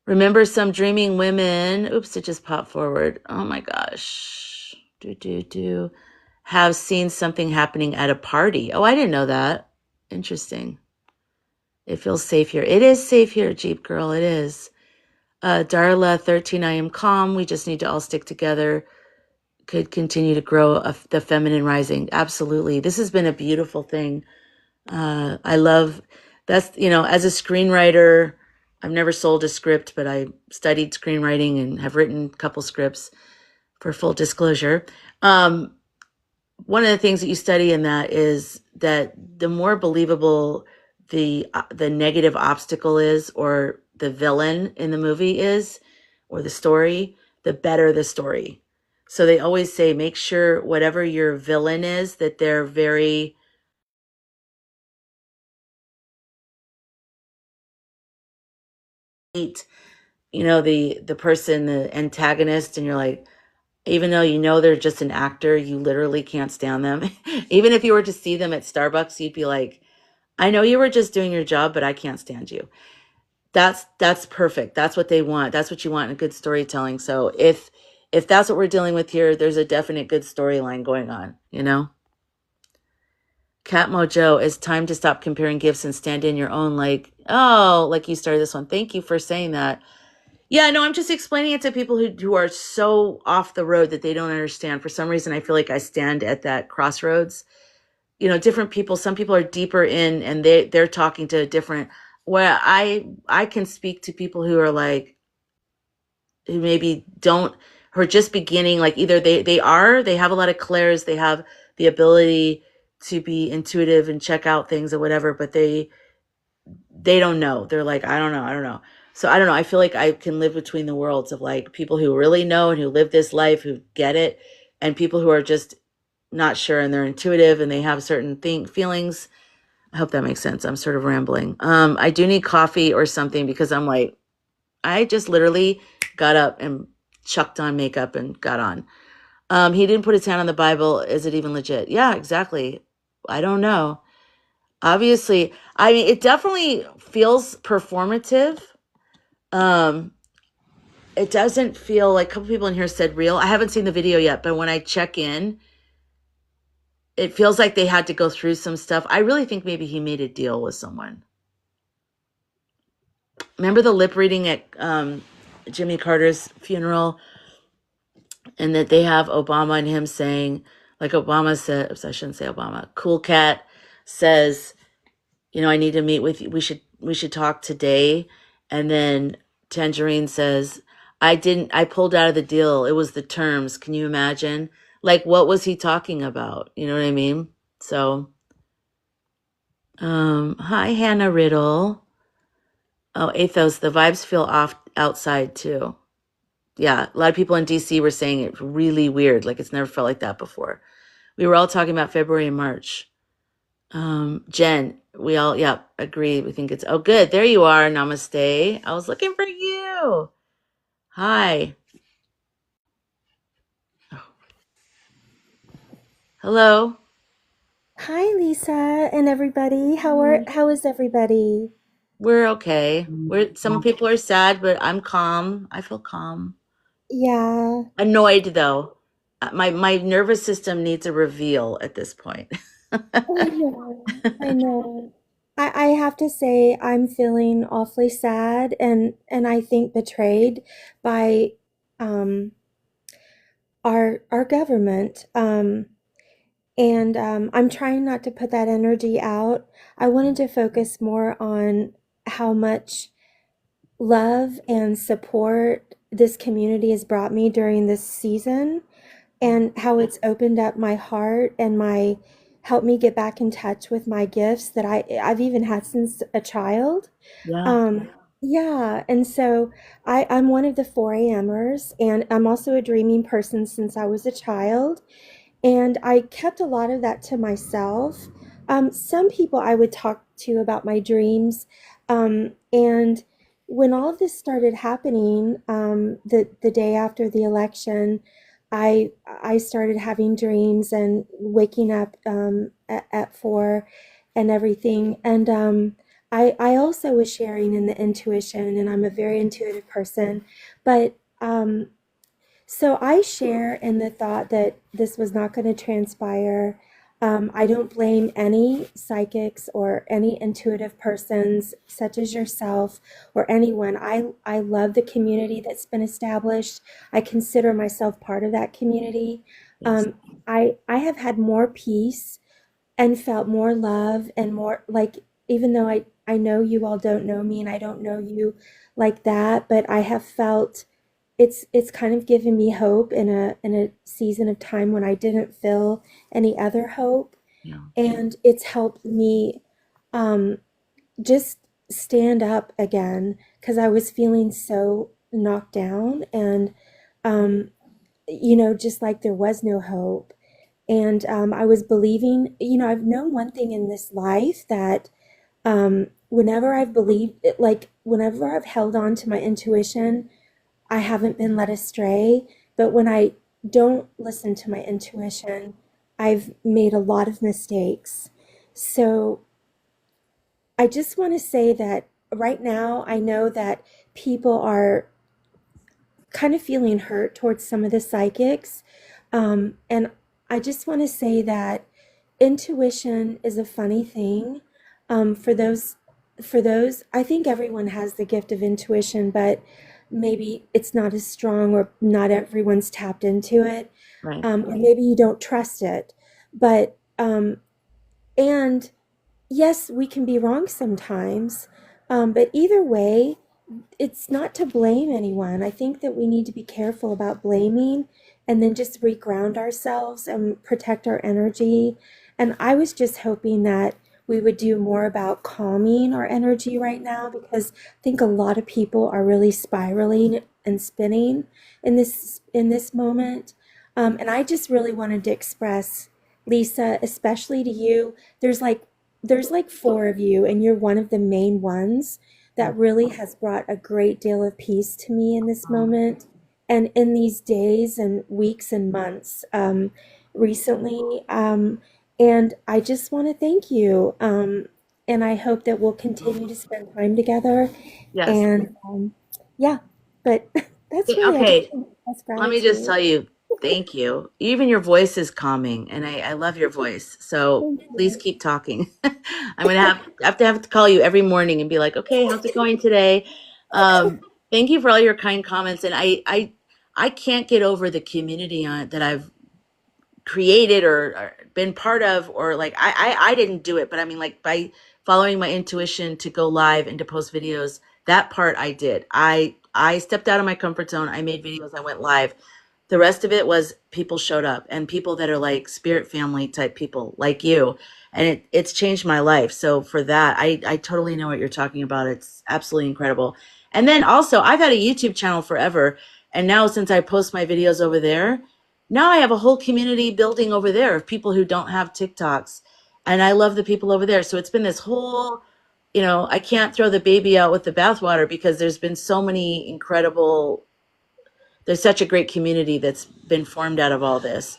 Remember some dreaming women. Oops, it just popped forward. Oh my gosh. Have seen something happening at a party. Oh, I didn't know that. Interesting. It feels safe here. It is safe here, Jeep girl. It is. Darla 13, I am calm. We just need to all stick together. Could continue to grow the feminine rising. Absolutely. This has been a beautiful thing. I love that's, as a screenwriter, I've never sold a script, but I studied screenwriting and have written a couple scripts for full disclosure. One of the things that you study in that is that the more believable the negative obstacle is, or the villain in the movie is, or the story, the better the story. So they always say, make sure whatever your villain is, that they're very the person, the antagonist, and you're like, even though they're just an actor, you literally can't stand them. Even if you were to see them at Starbucks, you'd be like, I know you were just doing your job, but I can't stand you. That's perfect. That's what they want. That's what you want in good storytelling. So if that's what we're dealing with here, there's a definite good storyline going on, Cat Mojo, it's time to stop comparing gifts and stand in your own, like you started this one. Thank you for saying that. Yeah, no, I'm just explaining it to people who are so off the road that they don't understand. For some reason, I feel like I stand at that crossroads. Different people, some people are deeper in and they're talking to a different, where I can speak to people who are like, who maybe don't, who are just beginning, like either they have a lot of clairs, they have the ability to be intuitive and check out things or whatever, but they don't know. They're like, I don't know. So I don't know. I feel like I can live between the worlds of like people who really know and who live this life, who get it, and people who are just not sure and they're intuitive and they have certain feelings. I hope that makes sense. I'm sort of rambling. I do need coffee or something because I'm like, I just literally got up and chucked on makeup and got on. He didn't put his hand on the Bible. Is it even legit? Yeah, exactly. I don't know. Obviously, I mean, it definitely feels performative. Um, it doesn't feel like, a couple people in here said real. I haven't seen the video yet, but when I check in, it feels like they had to go through some stuff. I really think maybe he made a deal with someone. Remember the lip reading at Jimmy Carter's funeral, and that they have Obama and him saying, like Obama said, I shouldn't say Obama. Cool Cat says, I need to meet with you. We should talk today. And then Tangerine says, I pulled out of the deal. It was the terms. Can you imagine? Like, what was he talking about? You know what I mean? So, hi, Hannah Riddle. Oh, Athos, the vibes feel off outside too. Yeah, a lot of people in DC were saying it's really weird. Like, it's never felt like that before. We were all talking about February and March. Jen, we all, yeah, agree. We think it's, oh, good. There you are. Namaste. I was looking for you. Hi. Oh, hello. Hi, Lisa and everybody. How is everybody? We're okay. Some people are sad, but I'm calm. I feel calm. Yeah, Annoyed though. My nervous system needs a reveal at this point. I know. I know. I have to say I'm feeling awfully sad and I think betrayed by um our government. And I'm trying not to put that energy out. I wanted to focus more on how much love and support this community has brought me during this season, and how it's opened up my heart and my helped me get back in touch with my gifts that I've even had since a child. Yeah. Um, yeah, and so I'm one of the 4 AMers, and I'm also a dreaming person since I was a child. And I kept a lot of that to myself. Some people I would talk to about my dreams. And when all of this started happening, the day after the election, I started having dreams and waking up at 4 and everything. And I also was sharing in the intuition, and I'm a very intuitive person. But so I share in the thought that this was not going to transpire. I don't blame any psychics or any intuitive persons, such as yourself or anyone. I love the community that's been established. I consider myself part of that community. Yes. Um, I have had more peace and felt more love and more like, even though I know you all don't know me and I don't know you like that, but I have felt it's kind of given me hope in a season of time when I didn't feel any other hope, Yeah. and it's helped me um, just stand up again because I was feeling so knocked down, and um, just like there was no hope. And I was believing, I've known one thing in this life, that whenever I've believed it, like whenever I've held on to my intuition, I haven't been led astray. But when I don't listen to my intuition, I've made a lot of mistakes. So I just want to say that right now, I know that people are kind of feeling hurt towards some of the psychics. And I just want to say that intuition is a funny thing. For those, I think everyone has the gift of intuition, but maybe it's not as strong, or not everyone's tapped into it. Right. Or maybe you don't trust it. But, and yes, we can be wrong sometimes. But either way, it's not to blame anyone. I think that we need to be careful about blaming and then just reground ourselves and protect our energy. And I was just hoping that we would do more about calming our energy right now, because I think a lot of people are really spiraling and spinning in this moment. And I just really wanted to express, Lisa, especially to you. There's like 4 of you, and you're one of the main ones that really has brought a great deal of peace to me in this Oh, moment and in these days and weeks and months recently. And I just want to thank you. And I hope that we'll continue to spend time together. yes. And Yeah, but that's really, I just Okay, want to express let me just gratitude. tell you, thank you. Even your voice is calming, and I love your voice. So Thank please you. keep talking. I'm gonna have to call you every morning and be like, okay, how's it going today? Thank you for all your kind comments, and I can't get over the community on that I've created or been part of, or like I didn't do it, but I mean, like, by following my intuition to go live and to post videos, that part I did. I stepped out of my comfort zone. I made videos, I went live. The rest of it was people showed up, and people that are like spirit family type people like you, and it's changed my life. So for that, I totally know what you're talking about. It's absolutely incredible. And then also, I've had a YouTube channel forever, and now since I post my videos over there, now I have a whole community building over there of people who don't have TikToks, and I love the people over there. So it's been this whole, I can't throw the baby out with the bathwater, because there's been so many incredible, there's such a great community that's been formed out of all this.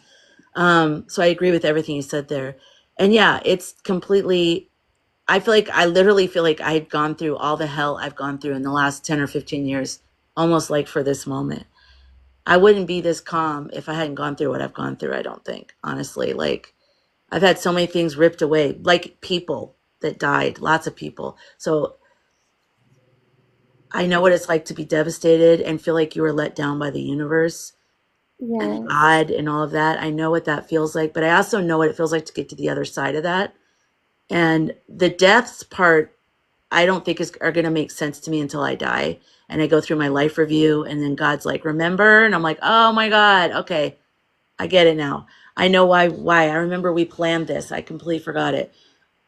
So I agree with everything you said there. And yeah, it's completely, I literally feel like I had gone through all the hell I've gone through in the last 10 or 15 years, almost like for this moment. I wouldn't be this calm if I hadn't gone through what I've gone through, I don't think, honestly. Like, I've had so many things ripped away, like people that died, lots of people. So I know what it's like to be devastated and feel like you were let down by the universe and Yes. God and all of that. I know what that feels like, but I also know what it feels like to get to the other side of that. And the deaths part, I don't think are going to make sense to me until I die. And I go through my life review, and then God's like, remember? And I'm like, oh my God, okay, I get it now. I know why. I remember we planned this. I completely forgot it.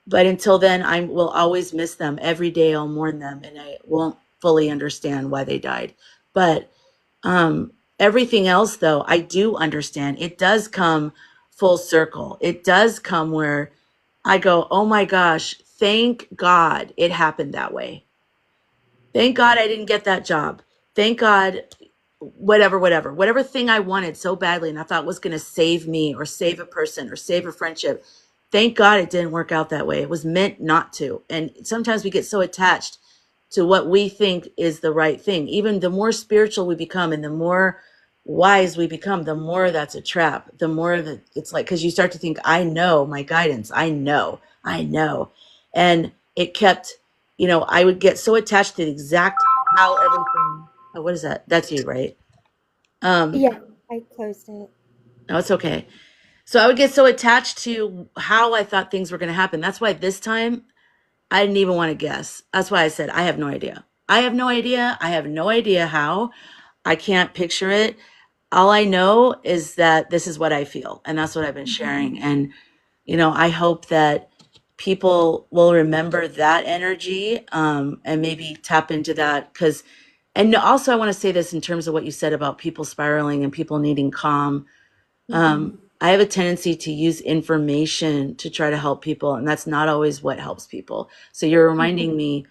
But until then, I will always miss them. Every day I'll mourn them, and I won't fully understand why they died. But everything else, though, I do understand. It does come full circle. It does come where I go, oh my gosh, thank God it happened that way. Thank God I didn't get that job. Thank God, whatever thing I wanted so badly and I thought was going to save me or save a person or save a friendship. Thank God it didn't work out that way. It was meant not to. And sometimes we get so attached to what we think is the right thing. Even the more spiritual we become and the more wise we become, the more that's a trap. The more that it's like, because you start to think, I know my guidance. I know. And it kept, I would get so attached to the exact how everything. Oh, what is that? That's you, right? Um, Yeah, I closed it. no, it's okay. So I would get so attached to how I thought things were going to happen. That's why this time I didn't even want to guess. That's why I said I have no idea. I have no idea. I have no idea how. I can't picture it. All I know is that this is what I feel, and that's what I've been sharing. And I hope that people will remember that energy, and maybe tap into that, because. And also, I want to say this in terms of what you said about people spiraling and people needing calm. Hmm. I have a tendency to use information to try to help people, and that's not always what helps people. So you're reminding me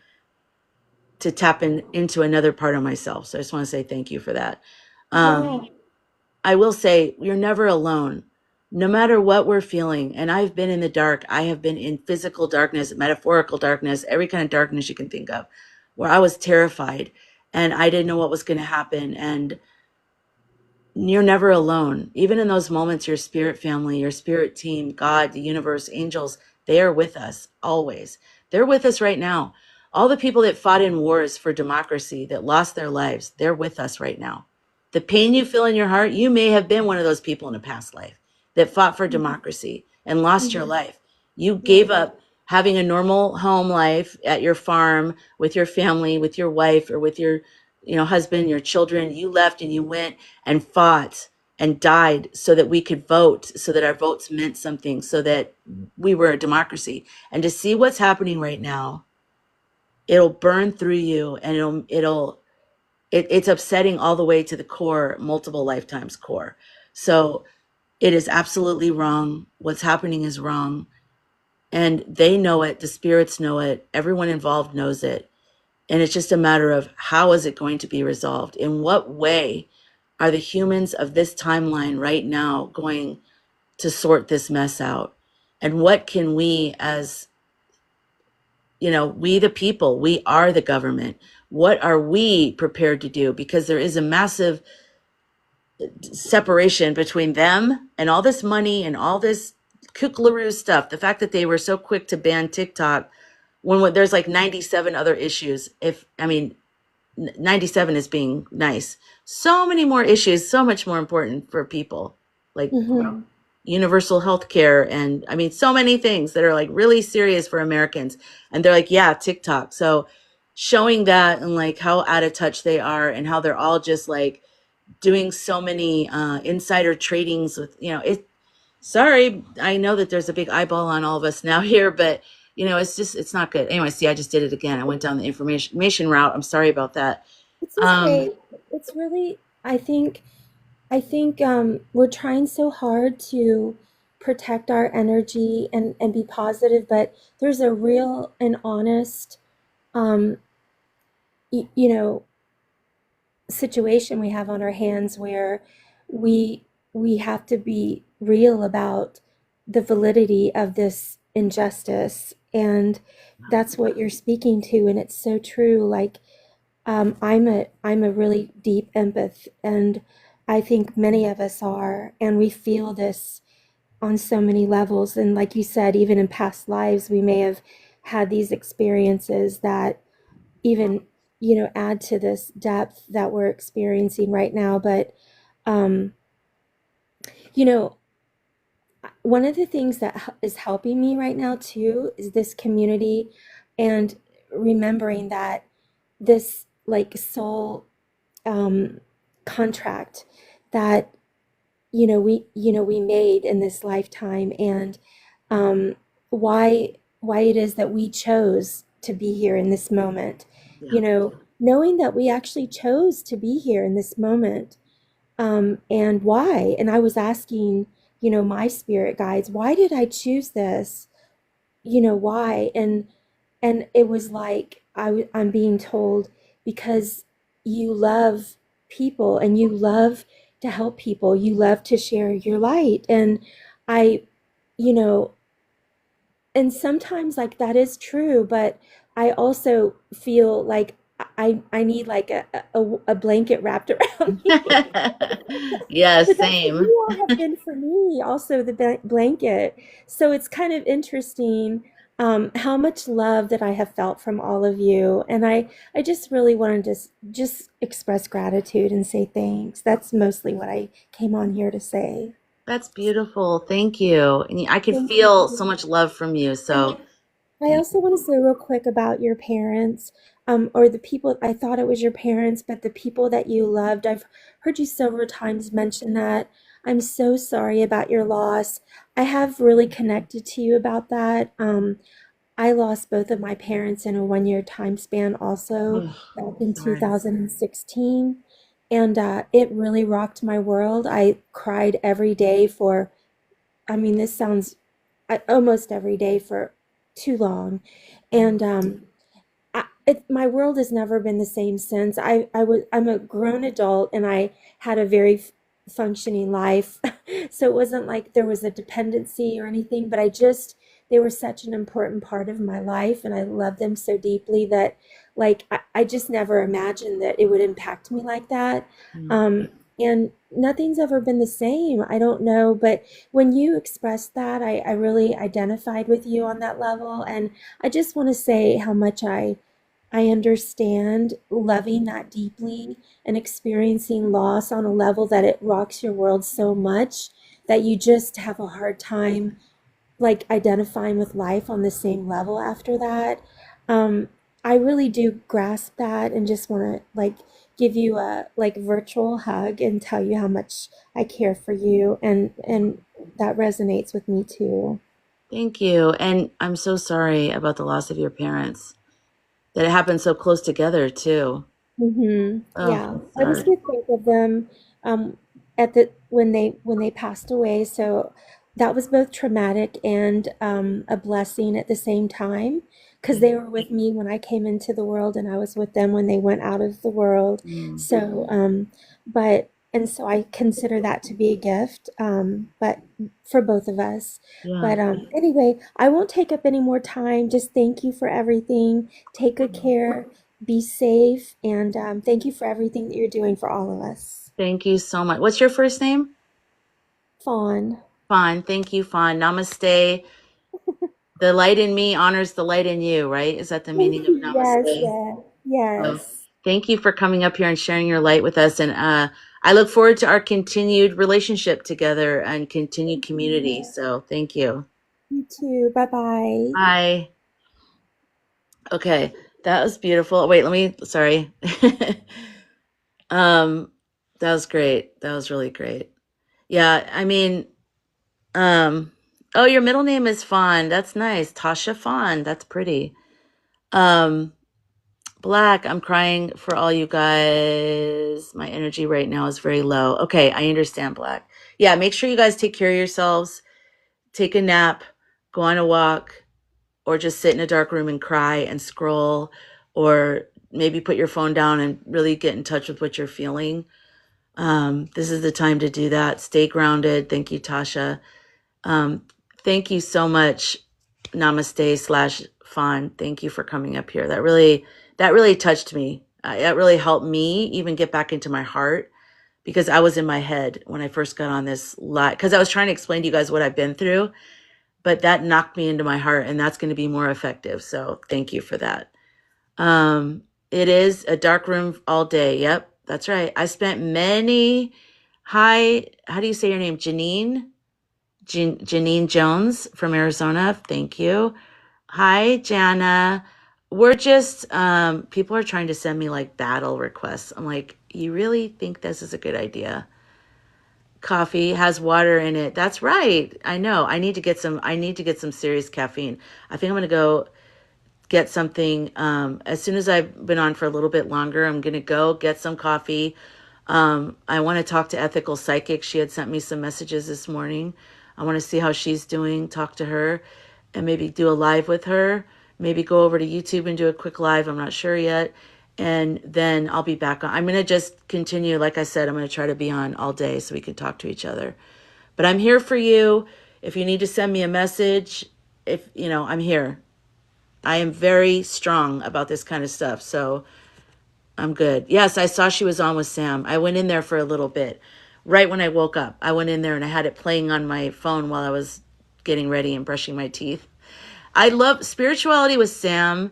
to tap into another part of myself. So I just want to say thank you for that. Yeah. I will say you're never alone, no matter what we're feeling. And I've been in the dark. I have been in physical darkness, metaphorical darkness, every kind of darkness you can think of, where I was terrified and I didn't know what was going to happen. And you're never alone. Even in those moments, your spirit family, your spirit team, God, the universe, angels, they are with us always. They're with us right now. All the people that fought in wars for democracy, that lost their lives, they're with us right now. The pain you feel in your heart, you may have been one of those people in a past life that fought for democracy and lost your Hmm. life. You Yeah. gave up having a normal home life at your farm with your family, with your wife, or with your husband, your children. You left and you went and fought and died so that we could vote, so that our votes meant something, so that we were a democracy. And to see what's happening right now, it'll burn through you, and it's upsetting all the way to the core, multiple lifetimes core. So it is absolutely wrong. What's happening is wrong. And they know it, the spirits know it, everyone involved knows it. And it's just a matter of how is it going to be resolved? In what way are the humans of this timeline right now going to sort this mess out? And what can we, as we the people, we are the government. What are we prepared to do? Because there is a massive separation between them and all this money and all this kookaroo stuff. The fact that they were so quick to ban TikTok when there's like 97 other issues. If I mean 97 is being nice. So many more issues, so much more important for people, like Hmm. universal health care. And I mean, so many things that are like really serious for Americans. And they're like, yeah, TikTok. So showing that and like how out of touch they are and how they're all just like doing so many insider tradings with, sorry, I know that there's a big eyeball on all of us now here, but it's not good. Anyway, see, I just did it again. I went down the information route. I'm sorry about that. It's Um, okay. It's really, I think we're trying so hard to protect our energy and be positive, but there's a real and honest, um, y you know, situation we have on our hands where we we have to be real about the validity of this injustice, and that's what you're speaking to, and it's so true. Like, I'm a really deep empath, and I think many of us are, and we feel this on so many levels. And like you said, even in past lives, we may have had these experiences that even, add to this depth that we're experiencing right now. But, um, you know, one of the things that is helping me right now too is this community, and remembering that this like soul, um, contract that we made in this lifetime, and um, why it is that we chose to be here in this moment. yeah, Knowing that we actually chose to be here in this moment, and why. And I was asking, my spirit guides, why did I choose this? Why? And it was like I'm being told, because you love people and you love to help people, you love to share your light. And I, you know, and sometimes like that is true, but I also feel like I need like a blanket wrapped around me. yeah, But that's what same. you all have been for me, also the blanket. So it's kind of interesting, how much love that I have felt from all of you. And I just really wanted to just express gratitude and say thanks. That's mostly what I came on here to say. That's beautiful. Thank you. And I could Thank feel so you. much love from you. And So, I yeah. also want to say real quick about your parents, or the people. I thought it was your parents, but the people that you loved. I've heard you several times mention that. I'm so sorry about your loss. I have really connected to you about that. I lost both of my parents in a 1 year time span also Oh, back in sorry. 2016. And it really rocked my world. I cried every day for, I mean, this sounds almost every day for too long. And my world has never been the same since. I'm a grown adult, and I had a very functioning life. So it wasn't like there was a dependency or anything, but they were such an important part of my life, and I love them so deeply that, like, I just never imagined that it would impact me like that. Mm. Um, and nothing's ever been the same. I don't know, but when you expressed that, I really identified with you on that level. And I just want to say how much I understand loving that deeply and experiencing loss on a level that it rocks your world so much that you just have a hard time like identifying with life on the same level after that. Um, I really do grasp that, and just want to like give you a like virtual hug and tell you how much I care for you, and that resonates with me too. Thank you. And I'm so sorry about the loss of your parents. That it happened so close together, too. Oh, Yeah, I was sorry. with both of them, at the when they passed away. So that was both traumatic and, a blessing at the same time, because they were with me when I came into the world, and I was with them when they went out of the world. Mm. So, but And so I consider that to be a gift, but for both of us. Yeah. But anyway, I won't take up any more time. Just thank you for everything. Take good care, be safe, and thank you for everything that you're doing for all of us. Thank you so much. What's your first name? Fawn. Fawn. Thank you, Fawn. Namaste. The light in me honors the light in you, right? Is that the meaning of Yes, namaste? yes, So yes. thank you for coming up here and sharing your light with us. And I look forward to our continued relationship together and continued community. So thank you. You too. Bye bye. Bye. Okay. That was beautiful. Wait, sorry. um, that was great. That was really great. Yeah. I mean, um, oh, your middle name is Fawn. That's nice. Tasha Fawn. That's pretty. Um, Black, I'm crying for all you guys. My energy right now is very low. Okay, I understand, Black. Yeah, make sure you guys take care of yourselves. Take a nap, go on a walk, or just sit in a dark room and cry and scroll, or maybe put your phone down and really get in touch with what you're feeling. This is the time to do that. Stay grounded. Thank you, Tasha. Um, thank you so much, Namaste slash Fawn. Thank you for coming up here. That really touched me. That really helped me even get back into my heart because I was in my head when I first got on this live because I was trying to explain to you guys what I've been through, but that knocked me into my heart and that's going to be more effective. So thank you for that. It is a dark room all day. Yep, that's right. I spent many how do you say your name? Janine Jones from Arizona. Thank you. Hi, Jana. We're just, people are trying to send me like battle requests. I'm like, you really think this is a good idea? Coffee has water in it. That's right. I know. I need to get some serious caffeine. I think I'm going to go get something. As soon as I've been on for a little bit longer, I'm going to go get some coffee. I want to talk to Ethical Psychic. She had sent me some messages this morning. I want to see how she's doing, talk to her, and maybe do a live with her. Maybe go over to YouTube and do a quick live. I'm not sure yet. And then I'll be back on. I'm going to just continue. Like I said, I'm going to try to be on all day so we can talk to each other. But I'm here for you. If you need to send me a message, I'm here. I am very strong about this kind of stuff. So I'm good. Yes, I saw she was on with Sam. I went in there for a little bit. Right when I woke up, I went in there and I had it playing on my phone while I was getting ready and brushing my teeth. I love Spirituality with Sam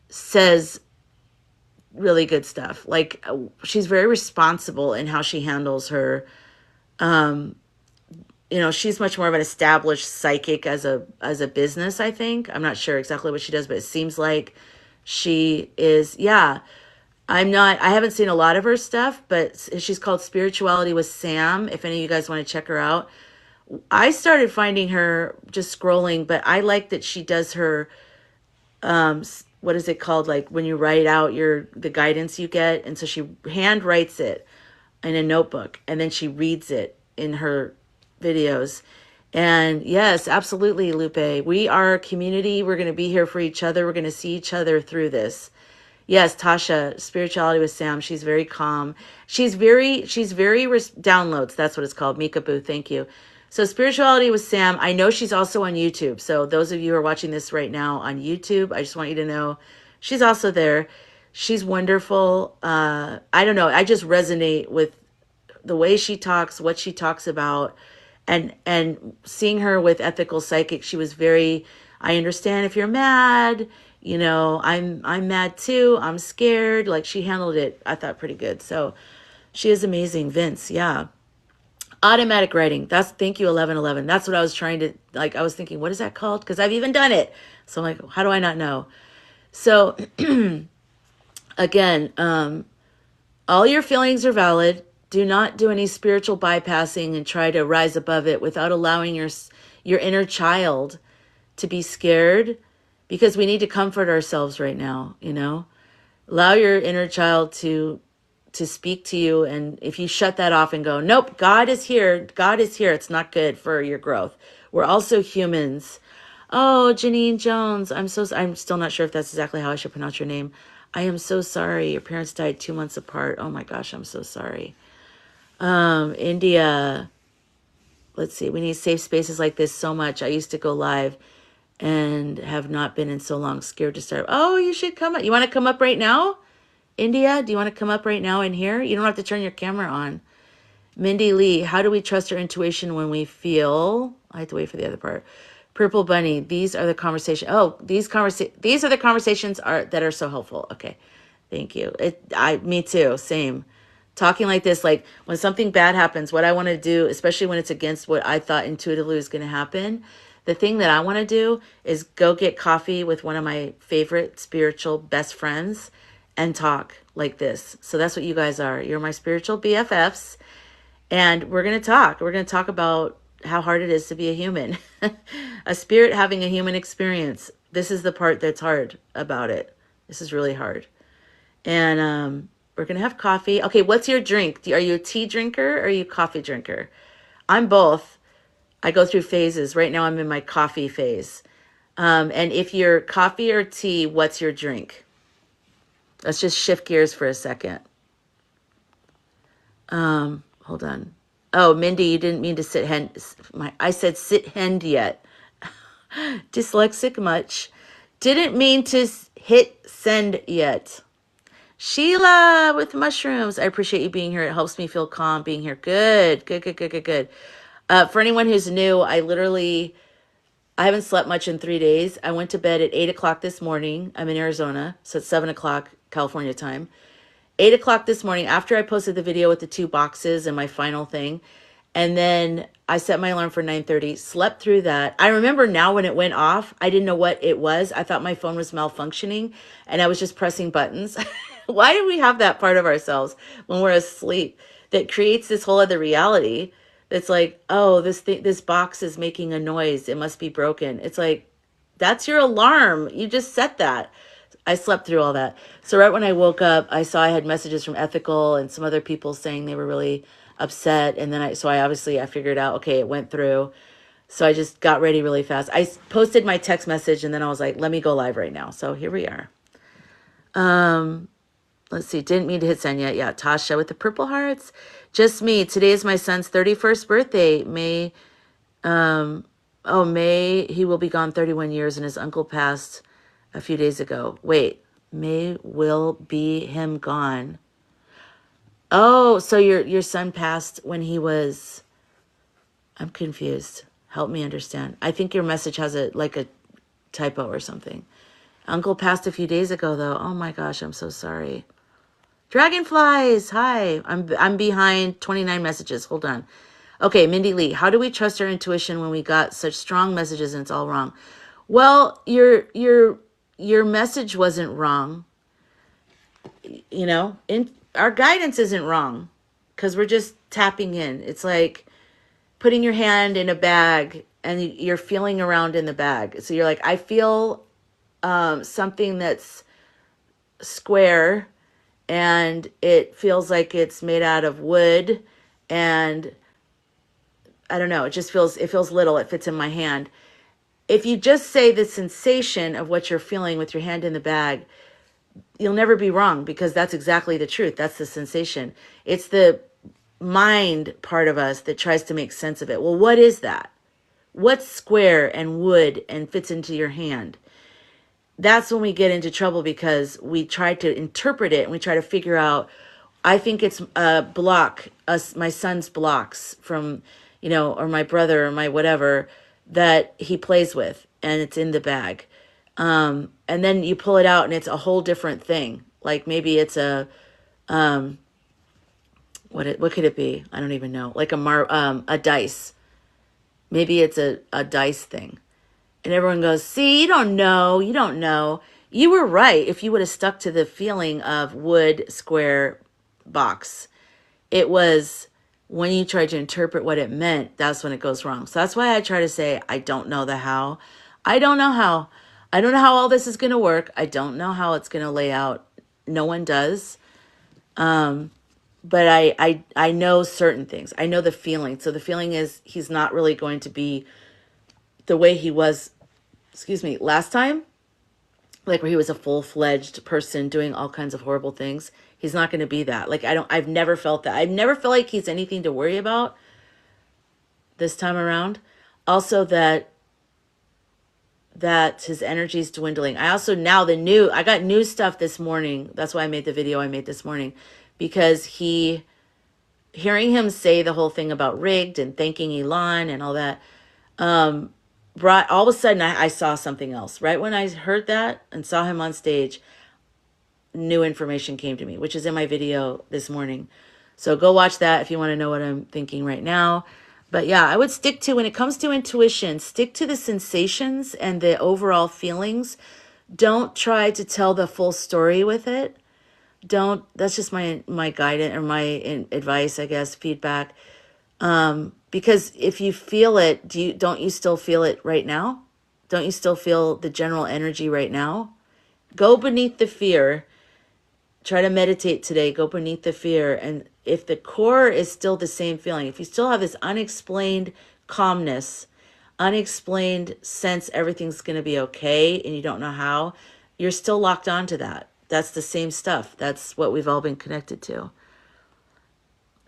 says really good stuff. Like she's very responsible in how she handles her she's much more of an established psychic as a business, I think. I'm not sure exactly what she does, but it seems like she is, yeah. I haven't seen a lot of her stuff, but she's called Spirituality with Sam. If any of you guys want to check her out. I started finding her just scrolling, but I like that she does her, what is it called? Like when you write out the guidance you get. And so she hand writes it in a notebook and then she reads it in her videos. And yes, absolutely, Lupe. We are a community. We're going to be here for each other. We're going to see each other through this. Yes, Tasha, Spirituality with Sam. She's very calm. Downloads. That's what it's called. Mika Boo. Thank you. So Spirituality with Sam. I know she's also on YouTube. So those of you who are watching this right now on YouTube, I just want you to know she's also there. She's wonderful. I don't know. I just resonate with the way she talks, what she talks about, and seeing her with Ethical Psychic, she was very, I understand if you're mad, I'm mad too. I'm scared. Like she handled it, I thought pretty good. So she is amazing. Vince, yeah. Automatic writing. Thank you 1111. That's what I was trying to I was thinking, what is that called? Because I've even done it. So I'm like, how do I not know? So again, all your feelings are valid. Do not do any spiritual bypassing and try to rise above it without allowing your inner child to be scared, because we need to comfort ourselves right now, Allow your inner child to speak to you, and if you shut that off and go, nope, God is here, it's not good for your growth. We're also humans. Oh, Janine Jones, I'm still not sure if that's exactly how I should pronounce your name. I am so sorry. Your parents died 2 months apart. Oh my gosh, I'm so sorry. India, let's see. We need safe spaces like this so much. I used to go live and have not been in so long. Scared to start. Oh, you should come up. You want to come up right now? India, do you want to come up right now in here? You don't have to turn your camera on. Mindy Lee, how do we trust our intuition when we feel? I have to wait for the other part. Purple Bunny, these are the conversations. Oh, these are the conversations that are so helpful. Okay, thank you. Me too. Same. Talking like this, like when something bad happens, what I want to do, especially when it's against what I thought intuitively was going to happen, the thing that I want to do is go get coffee with one of my favorite spiritual best friends and talk like this. So that's what you guys are. You're my spiritual BFFs. And we're going to talk. We're going to talk about how hard it is to be a human, a spirit having a human experience. This is the part that's hard about it. This is really hard. And we're going to have coffee. Okay, what's your drink? Are you a tea drinker or are you a coffee drinker? I'm both. I go through phases. Right now I'm in my coffee phase. And if you're coffee or tea, what's your drink? Let's just shift gears for a second. Hold on. Oh, Mindy, you didn't mean to sit hen. I said sit hen yet. Dyslexic much. Didn't mean to hit send yet. Sheila with mushrooms. I appreciate you being here. It helps me feel calm being here. Good. For anyone who's new, I haven't slept much in 3 days. I went to bed at 8 o'clock this morning. I'm in Arizona, so it's 7 o'clock California time. 8 o'clock this morning after I posted the video with the 2 boxes and my final thing. And then I set my alarm for 9:30, slept through that. I remember now when it went off, I didn't know what it was. I thought my phone was malfunctioning and I was just pressing buttons. Why do we have that part of ourselves when we're asleep that creates this whole other reality that's like, oh, this box is making a noise. It must be broken. It's like, that's your alarm. You just set that. I slept through all that. So right when I woke up, I saw I had messages from Ethical and some other people saying they were really upset. And then I figured out, okay, it went through. So I just got ready really fast. I posted my text message and then I was like, let me go live right now. So here we are. Let's see. Didn't mean to hit send yet. Yeah. Tasha with the purple hearts. Just me. Today is my son's 31st birthday. May, he will be gone 31 years and his uncle passed a few days ago. Wait, May will be him gone. Oh, so your son passed when he was, I'm confused. Help me understand. I think your message has a typo or something. Uncle passed a few days ago though. Oh my gosh, I'm so sorry. Dragonflies, hi. I'm behind 29 messages. Hold on. Okay, Mindy Lee, how do we trust our intuition when we got such strong messages and it's all wrong? Well, your message wasn't wrong. Our guidance isn't wrong because we're just tapping in. It's like putting your hand in a bag and you're feeling around in the bag. So you're like, I feel something that's square and it feels like it's made out of wood and I don't know, it feels little. It fits in my hand. If you just say the sensation of what you're feeling with your hand in the bag, you'll never be wrong because that's exactly the truth. That's the sensation. It's the mind part of us that tries to make sense of it. Well, what is that? What's square and wood and fits into your hand? That's when we get into trouble because we try to interpret it and we try to figure out, I think it's a block, my son's blocks from, or my brother or my whatever that he plays with and it's in the bag. And then you pull it out and it's a whole different thing. Like maybe it's a, what could it be? I don't even know. Like a dice. Maybe it's a dice thing. And everyone goes, see, you don't know. You were right if you would have stuck to the feeling of wood, square, box. It was when you try to interpret what it meant, that's when it goes wrong. So that's why I try to say, I don't know the how. I don't know how. I don't know how all this is going to work. I don't know how it's going to lay out. No one does. But I know certain things. I know the feeling. So the feeling is he's not really going to be the way he was, last time. Like where he was a full-fledged person doing all kinds of horrible things. He's not going to be that. Like, I've never felt that. I've never felt like he's anything to worry about this time around. Also that his energy is dwindling. I also now I got new stuff this morning. That's why I made the video I made this morning, because hearing him say the whole thing about rigged and thanking Elon and all that, brought all of a sudden I saw something else. Right when I heard that and saw him on stage, new information came to me, which is in my video this morning. So go watch that if you want to know what I'm thinking right now. But yeah, I would stick to, when it comes to intuition, stick to the sensations and the overall feelings. Don't try to tell the full story with it. That's just my guidance or my advice, I guess, feedback. Because if you feel it, don't you still feel it right now? Don't you still feel the general energy right now? Go beneath the fear. Try to meditate today. Go beneath the fear. And if the core is still the same feeling, if you still have this unexplained calmness, unexplained sense everything's going to be okay and you don't know how, you're still locked onto that. That's the same stuff. That's what we've all been connected to.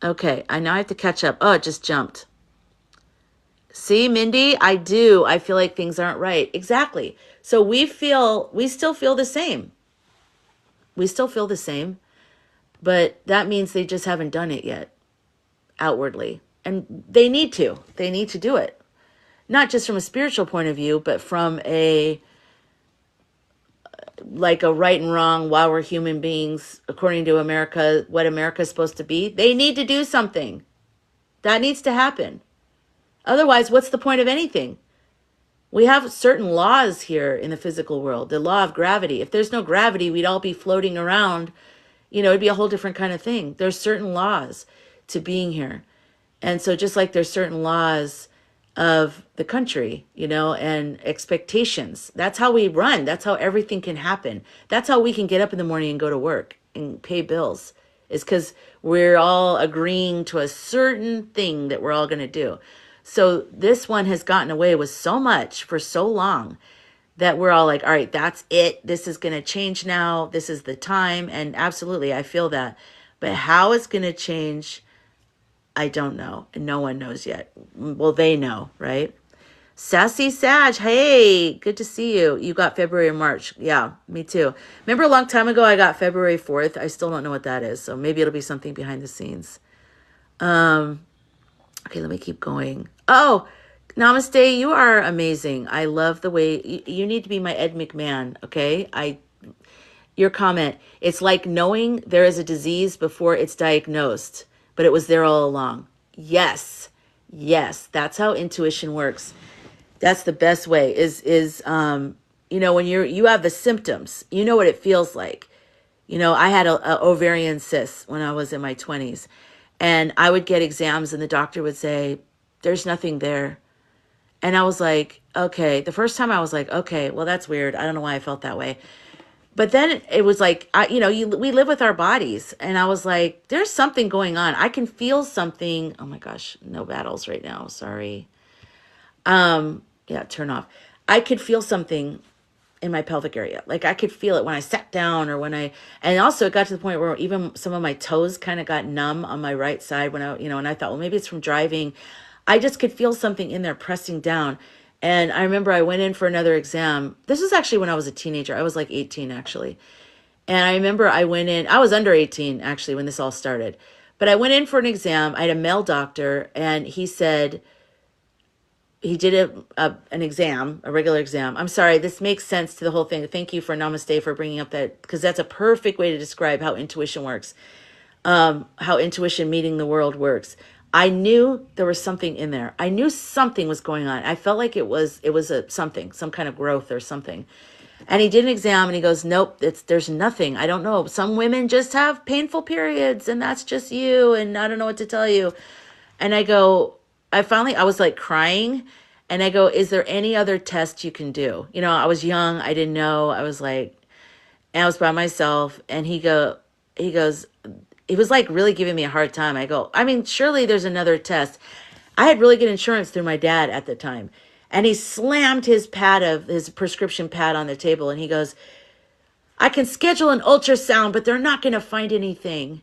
Okay, I now have to catch up. Oh, it just jumped. See, Mindy, I do. I feel like things aren't right. Exactly. So we still feel the same. We still feel the same, but that means they just haven't done it yet outwardly. And they need to. They need to do it. Not just from a spiritual point of view, but from a right and wrong, while we're human beings, according to America, what America is supposed to be. They need to do something. That needs to happen. Otherwise, what's the point of anything? We have certain laws here in the physical world, the law of gravity. If there's no gravity, we'd all be floating around. It'd be a whole different kind of thing. There's certain laws to being here. And so just like there's certain laws of the country, and expectations, that's how we run. That's how everything can happen. That's how we can get up in the morning and go to work and pay bills, is because we're all agreeing to a certain thing that we're all going to do. So this one has gotten away with so much for so long that we're all like, all right, that's it. This is going to change now. This is the time. And absolutely, I feel that. But how it's going to change, I don't know. And no one knows yet. Well, they know, right? Sassy Sag, hey, good to see you. You got February or March. Yeah, me too. Remember a long time ago, I got February 4th. I still don't know what that is. So maybe it'll be something behind the scenes. Okay, let me keep going. Oh, namaste. You are amazing. I love the way you need to be my Ed McMahon. Okay. Your comment. It's like knowing there is a disease before it's diagnosed, but it was there all along. Yes. Yes. That's how intuition works. That's the best way is, when you have the symptoms, you know what it feels like. I had a ovarian cyst when I was in my 20s. And I would get exams and the doctor would say, there's nothing there. And I was like, okay. The first time I was like, okay, well, that's weird. I don't know why I felt that way. But then it was like, we live with our bodies. And I was like, there's something going on. I can feel something. Oh my gosh, no battles right now. Sorry. Yeah, turn off. I could feel something in my pelvic area. Like I could feel it when I sat down or and also it got to the point where even some of my toes kind of got numb on my right side when and I thought, well, maybe it's from driving. I just could feel something in there pressing down. And I remember I went in for another exam. This was actually when I was a teenager. I was like 18 actually. And I remember I went in, I was under 18 actually when this all started, but I went in for an exam. I had a male doctor and he said, he did an exam, a regular exam. I'm sorry, this makes sense to the whole thing. Thank you for namaste for bringing up that, because that's a perfect way to describe how intuition works, how intuition meeting the world works. I knew there was something in there. I knew something was going on. I felt like it was something, some kind of growth or something. And he did an exam and he goes, nope, there's nothing. I don't know. Some women just have painful periods and that's just you. And I don't know what to tell you. And I go, I was like crying and I go, is there any other test you can do? I was young. I didn't know. I was like, and I was by myself and he goes, he was like really giving me a hard time. I go, I mean, surely there's another test. I had really good insurance through my dad at the time. And he slammed his prescription pad on the table and he goes, I can schedule an ultrasound, but they're not going to find anything.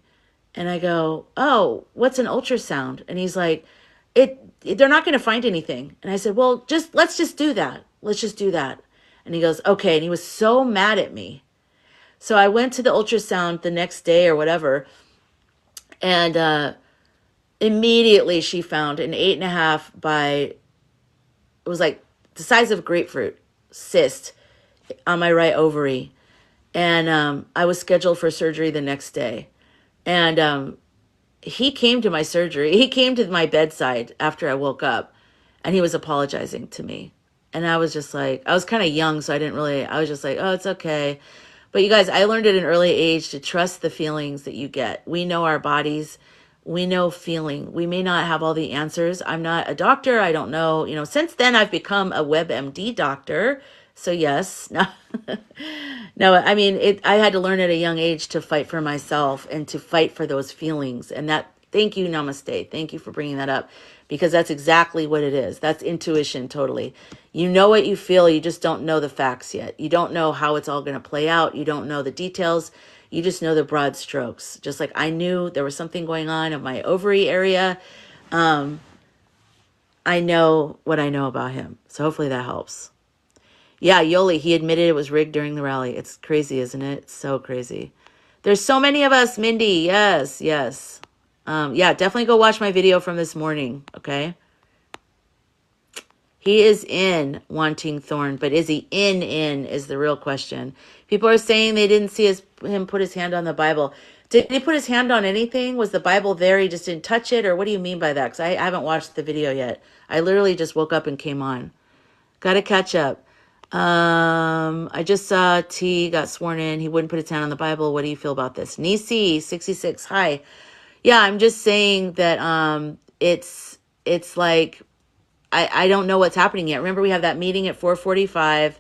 And I go, oh, what's an ultrasound? And he's like, they're not going to find anything. And I said, well, let's just do that. Let's just do that. And he goes, okay. And he was so mad at me. So I went to the ultrasound the next day or whatever. And immediately she found an 8.5 by, it was like the size of a grapefruit cyst on my right ovary. And I was scheduled for surgery the next day. And he came to my surgery. He came to my bedside after I woke up, and he was apologizing to me. And I was just like, I was kind of young, so I was just like, oh, it's okay. But you guys, I learned at an early age to trust the feelings that you get. We know our bodies. We know feeling. We may not have all the answers. I'm not a doctor. I don't know. Since then I've become a WebMD doctor. So yes, no, no, I mean, I had to learn at a young age to fight for myself and to fight for those feelings. And thank you, Namaste. Thank you for bringing that up, because that's exactly what it is. That's intuition, totally. You know what you feel. You just don't know the facts yet. You don't know how it's all going to play out. You don't know the details. You just know the broad strokes. Just like I knew there was something going on in my ovary area. I know what I know about him. So hopefully that helps. Yeah, Yoli, he admitted it was rigged during the rally. It's crazy, isn't it? It's so crazy. There's so many of us, Mindy. Yes, yes. Yeah, definitely go watch my video from this morning, okay? He is in wanting Thorn, but is he in is the real question. People are saying they didn't see him put his hand on the Bible. Did he put his hand on anything? Was the Bible there? He just didn't touch it? Or what do you mean by that? Because I haven't watched the video yet. I literally just woke up and came on. Got to catch up. I just saw T got sworn in. He wouldn't put his hand on the Bible. What do you feel about this? Nisi 66. Hi. Yeah, I'm just saying that it's like I don't know what's happening yet. Remember, we have that meeting at 4:45.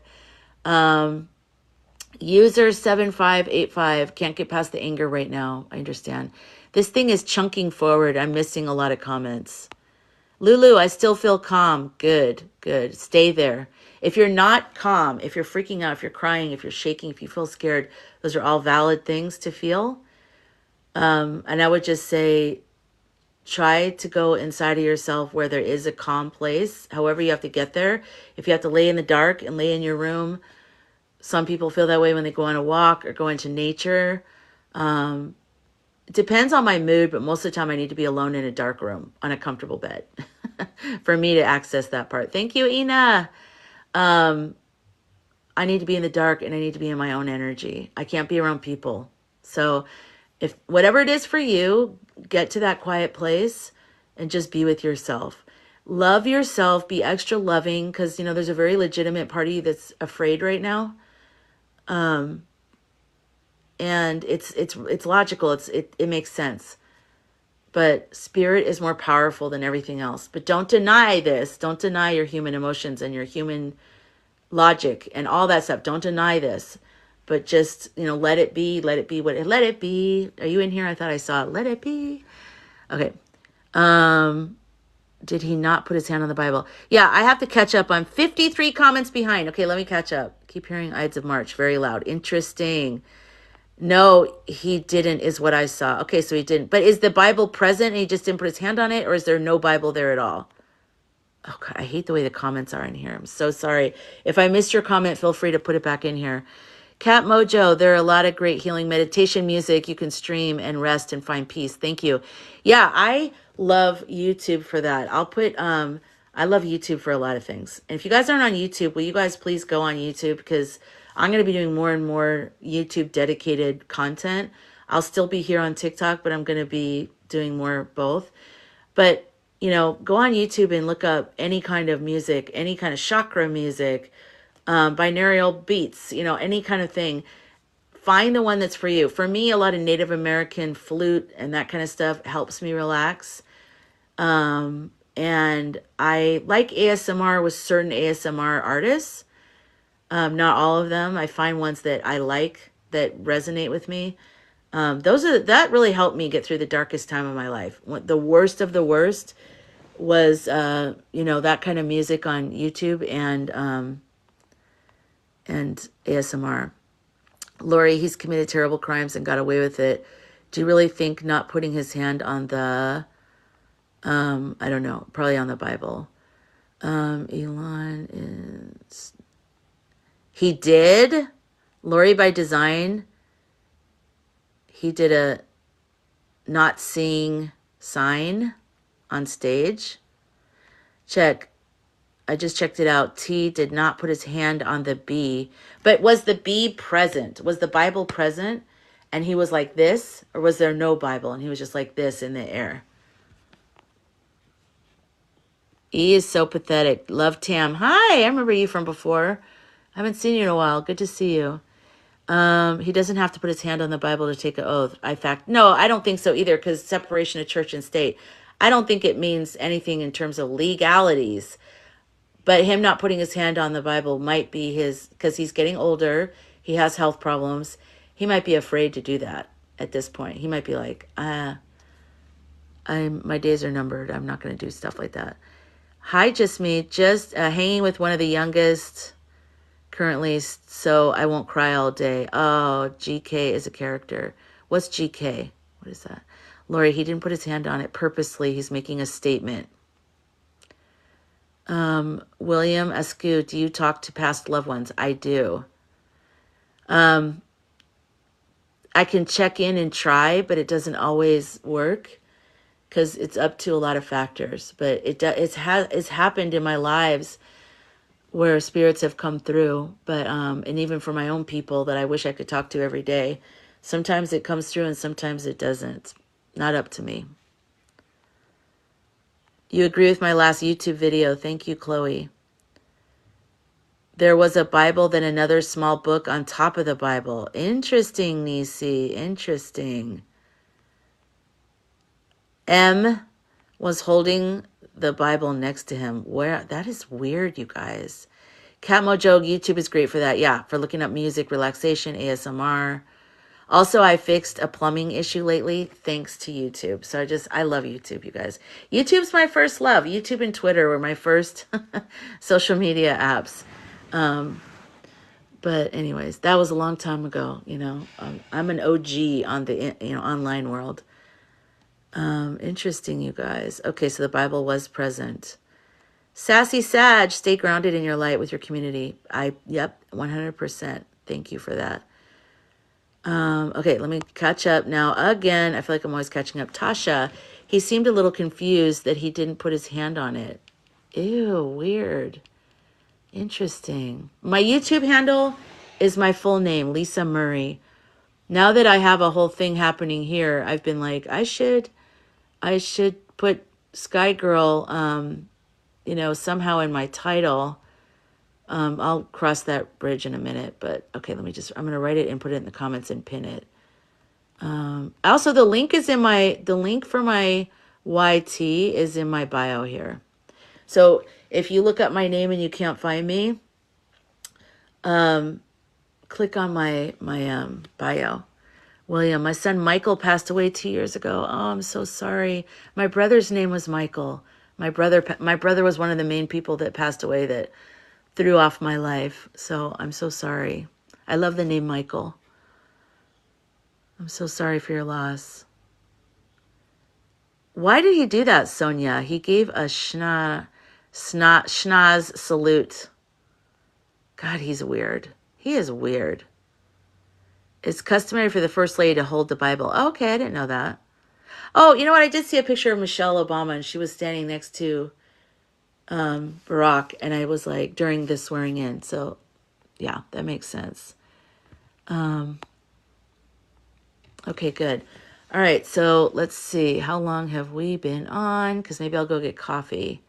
User 7585 can't get past the anger right now. I understand. This thing is chunking forward. I'm missing a lot of comments. Lulu, I still feel calm. Good, good. Stay there. If you're not calm, if you're freaking out, if you're crying, if you're shaking, if you feel scared, those are all valid things to feel. And I would just say, try to go inside of yourself where there is a calm place. However you have to get there. If you have to lay in the dark and lay in your room, some people feel that way when they go on a walk or go into nature. It depends on my mood, but most of the time I need to be alone in a dark room on a comfortable bed for me to access that part. Thank you, Ina. I need to be in the dark and I need to be in my own energy. I can't be around people. So if whatever it is for you, get to that quiet place and just be with yourself. Love yourself, be extra loving, because there's a very legitimate part of you that's afraid right now. And it's logical. It makes sense. But spirit is more powerful than everything else. But don't deny this. Don't deny your human emotions and your human logic and all that stuff. Don't deny this. But just, let it be. Let it be let it be. Are you in here? I thought I saw it. Let it be. Okay. Did he not put his hand on the Bible? Yeah, I have to catch up. I'm 53 comments behind. Okay, let me catch up. Keep hearing Ides of March. Very loud. Interesting. No, he didn't, is what I saw. Okay, so he didn't. But is the Bible present and he just didn't put his hand on it? Or is there no Bible there at all? Oh, God, I hate the way the comments are in here. I'm so sorry. If I missed your comment, feel free to put it back in here. Cat Mojo, there are a lot of great healing meditation music you can stream and rest and find peace. Thank you. Yeah, I love YouTube for that. I love YouTube for a lot of things. And if you guys aren't on YouTube, will you guys please go on YouTube, because I'm going to be doing more and more YouTube dedicated content. I'll still be here on TikTok, but I'm going to be doing more both. But, go on YouTube and look up any kind of music, any kind of chakra music, binaural beats, any kind of thing. Find the one that's for you. For me, a lot of Native American flute and that kind of stuff helps me relax. And I like ASMR with certain ASMR artists. Not all of them. I find ones that I like that resonate with me. That really helped me get through the darkest time of my life. The worst of the worst was, that kind of music on YouTube and ASMR. Lori, he's committed terrible crimes and got away with it. Do you really think not putting his hand on the, I don't know, probably on the Bible. Elon is, he did, Lori by design, he did a not seeing sign on stage. Check. I just checked it out. T did not put his hand on the B. But was the B present? Was the Bible present? And he was like this? Or was there no Bible? And he was just like this in the air. E is so pathetic. Love Tam. Hi, I remember you from before. I haven't seen you in a while. Good to see you. He doesn't have to put his hand on the Bible to take an oath. No, I don't think so either, because separation of church and state. I don't think it means anything in terms of legalities. But him not putting his hand on the Bible might be his, because he's getting older. He has health problems. He might be afraid to do that at this point. He might be like, my days are numbered. I'm not going to do stuff like that. Hi, just me. Just hanging with one of the youngest currently, so I won't cry all day. Oh, GK is a character. What's GK? What is that? Lori, he didn't put his hand on it purposely. He's making a statement. William Askew, do you talk to past loved ones? I do. I can check in and try, but it doesn't always work because it's up to a lot of factors. But it's happened in my lives where spirits have come through, but and even for my own people that I wish I could talk to every day. Sometimes it comes through and sometimes it doesn't. Not up to me. You agree with my last YouTube video. Thank you, Chloe. There was a Bible, then another small book on top of the Bible. Interesting, Nisi. Interesting. M was holding the Bible next to him. Where? That is weird, you guys. Cat Mojo, YouTube is great for that. Yeah, for looking up music, relaxation, ASMR. Also, I fixed a plumbing issue lately thanks to YouTube. So I love YouTube, you guys. YouTube's my first love. YouTube and Twitter were my first social media apps. But anyways, that was a long time ago, you know. I'm an OG on the online world. Interesting, you guys. Okay, so the Bible was present. Sassy Sag, stay grounded in your light with your community. Yep, 100%. Thank you for that. Okay, let me catch up now. Again, I feel like I'm always catching up. Tasha, he seemed a little confused that he didn't put his hand on it. Ew, weird. Interesting. My YouTube handle is my full name, Lisa Murray. Now that I have a whole thing happening here, I've been like, I should put Sky Girl, somehow in my title. I'll cross that bridge in a minute, but okay, I'm going to write it and put it in the comments and pin it. Also, the link for my YT is in my bio here. So if you look up my name and you can't find me, click on my bio. William, my son Michael passed away 2 years ago. Oh, I'm so sorry. My brother's name was Michael. My brother was one of the main people that passed away that threw off my life. So I'm so sorry. I love the name Michael. I'm so sorry for your loss. Why did he do that, Sonia? He gave a schnoz salute. God, he's weird. He is weird. It's customary for the First Lady to hold the Bible. Oh, okay, I didn't know that. Oh, you know what? I did see a picture of Michelle Obama, and she was standing next to Barack, and I was like, during the swearing in. So, yeah, that makes sense. Okay, good. All right, so let's see. How long have we been on? Because maybe I'll go get coffee.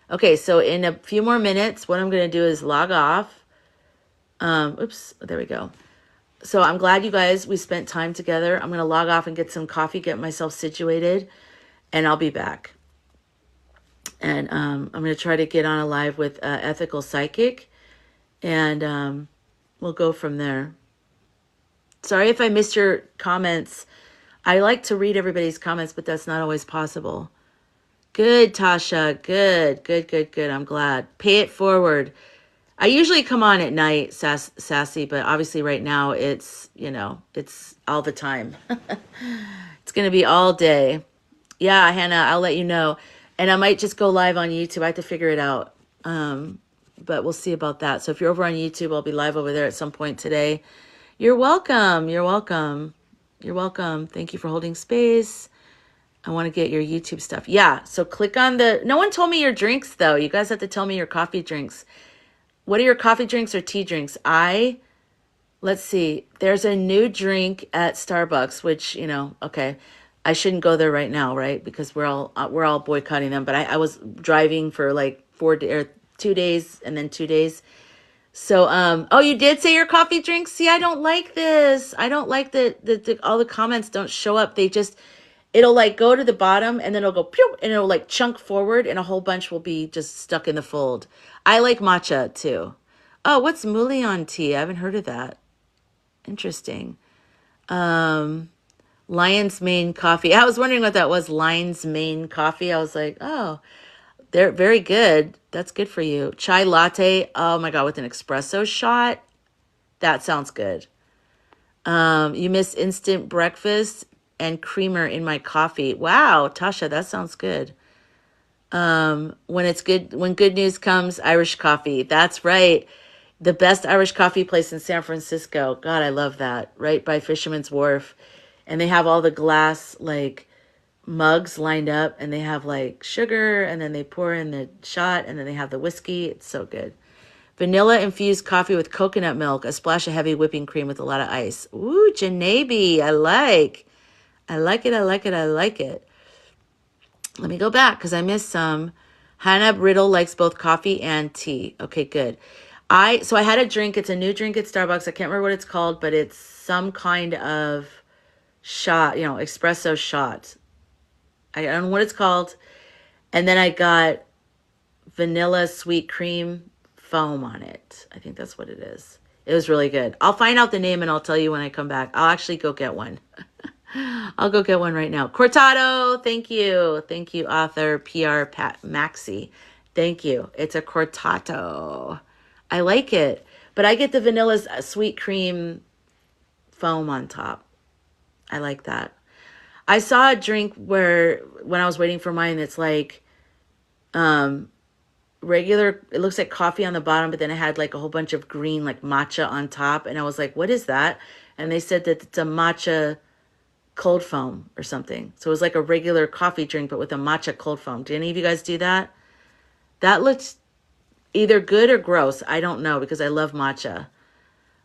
Okay, so in a few more minutes, what I'm going to do is log off. Oops, there we go. So I'm glad you guys, we spent time together. I'm going to log off and get some coffee, get myself situated, and I'll be back. And I'm going to try to get on a live with Ethical Psychic, and we'll go from there. Sorry if I missed your comments. I like to read everybody's comments, but that's not always possible. Good, Tasha. Good. I'm glad. Pay it forward. I usually come on at night, Sassy, but obviously right now it's, it's all the time. It's going to be all day. Yeah, Hannah, I'll let you know. And I might just go live on YouTube. I have to figure it out. But we'll see about that. So if you're over on YouTube, I'll be live over there at some point today. You're welcome. You're welcome. You're welcome. Thank you for holding space. I want to get your YouTube stuff. Yeah, so click on no one told me your drinks, though. You guys have to tell me your coffee drinks. What are your coffee drinks or tea drinks? Let's see. There's a new drink at Starbucks, which, okay. I shouldn't go there right now, right? Because we're all boycotting them. But I was driving for like 2 days and then 2 days. So, oh, you did say your coffee drinks? See, I don't like this. I don't like that all the comments don't show up. It'll like go to the bottom and then it'll go pew, and it'll like chunk forward and a whole bunch will be just stuck in the fold. I like matcha too. Oh, what's Moulion tea? I haven't heard of that. Interesting. Lion's Mane coffee. I was wondering what that was. Lion's Mane coffee. I was like, oh, they're very good. That's good for you. Chai latte. Oh my God, with an espresso shot. That sounds good. You miss instant breakfast and creamer in my coffee. Wow, Tasha, that sounds good. When good news comes, Irish coffee. That's right. The best Irish coffee place in San Francisco. God, I love that. Right by Fisherman's Wharf. And they have all the glass like mugs lined up and they have like sugar and then they pour in the shot and then they have the whiskey. It's so good. Vanilla infused coffee with coconut milk, a splash of heavy whipping cream with a lot of ice. Ooh, Janabi. I like it. I like it. I like it. Let me go back because I missed some. Hannah Riddle likes both coffee and tea. Okay, good. So I had a drink. It's a new drink at Starbucks. I can't remember what it's called, but it's some kind of shot, espresso shot. I don't know what it's called. And then I got vanilla sweet cream foam on it. I think that's what it is. It was really good. I'll find out the name and I'll tell you when I come back. I'll actually go get one. I'll go get one right now. Cortado, thank you. Thank you, author PR Pat Maxi. Thank you. It's a cortato. I like it. But I get the vanilla sweet cream foam on top. I like that. I saw a drink when I was waiting for mine, it's like regular, it looks like coffee on the bottom, but then it had like a whole bunch of green like matcha on top. And I was like, what is that? And they said that it's a matcha cold foam or something. So it was like a regular coffee drink, but with a matcha cold foam. Do any of you guys do that? That looks either good or gross. I don't know because I love matcha.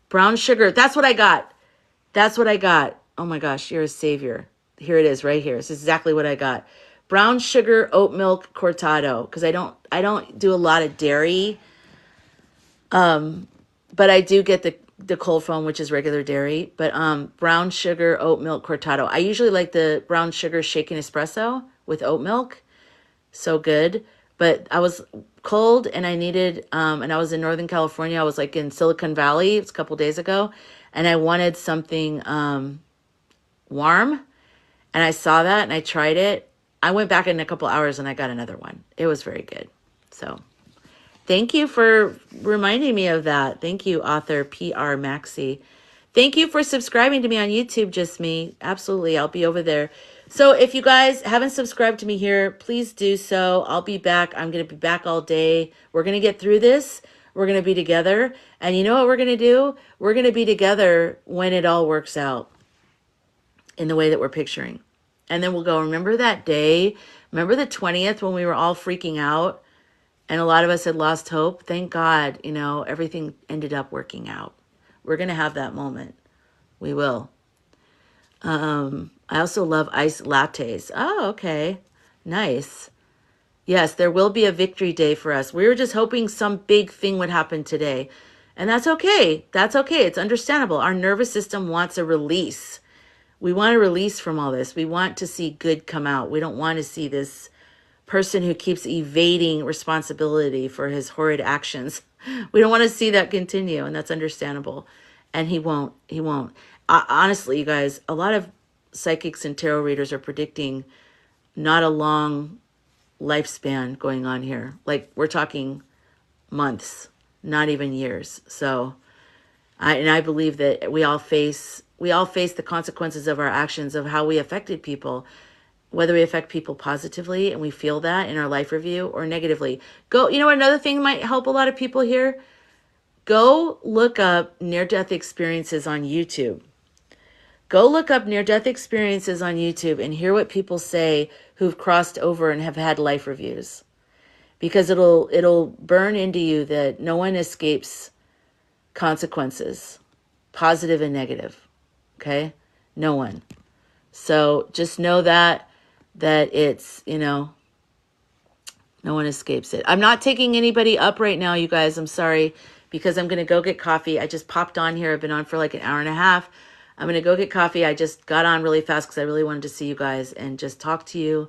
Brown sugar. That's what I got. That's what I got. Oh my gosh, you're a savior. Here it is right here. This is exactly what I got. Brown sugar oat milk cortado. Because I don't do a lot of dairy. But I do get the cold foam, which is regular dairy. But brown sugar oat milk cortado. I usually like the brown sugar shaken espresso with oat milk. So good. But I was cold and I needed, and I was in Northern California. I was like in Silicon Valley. It was a couple days ago. And I wanted something warm. And I saw that and I tried it. I went back in a couple hours and I got another one. It was very good. So thank you for reminding me of that. Thank you, author PR Maxi. Thank you for subscribing to me on YouTube, Just Me. Absolutely. I'll be over there. So if you guys haven't subscribed to me here, please do so. I'll be back. I'm going to be back all day. We're going to get through this. We're going to be together. And you know what we're going to do? We're going to be together when it all works out in the way that we're picturing. And then we'll go, remember that day? Remember the 20th when we were all freaking out and a lot of us had lost hope? Thank God, everything ended up working out. We're going to have that moment. We will. I also love iced lattes. Oh, okay. Nice. Yes, there will be a victory day for us. We were just hoping some big thing would happen today. And that's okay. That's okay. It's understandable. Our nervous system wants a release. We want a release from all this. We want to see good come out. We don't want to see this person who keeps evading responsibility for his horrid actions. We don't want to see that continue, and that's understandable. And he won't. He won't. Honestly, you guys, a lot of psychics and tarot readers are predicting not a long lifespan going on here. Like, we're talking months, not even years. So I believe that we all face the consequences of our actions, of how we affected people, whether we affect people positively and we feel that in our life review, or negatively. Go, you know, another thing might help a lot of people here. Go look up near-death experiences on YouTube. Go look up near-death experiences on YouTube and hear what people say who've crossed over and have had life reviews. Because it'll burn into you that no one escapes consequences, positive and negative. Okay? No one. So just know that it's, you know, no one escapes it. I'm not taking anybody up right now, you guys. I'm sorry, because I'm going to go get coffee. I just popped on here. I've been on for like an hour and a half. I'm going to go get coffee. I just got on really fast because I really wanted to see you guys and just talk to you,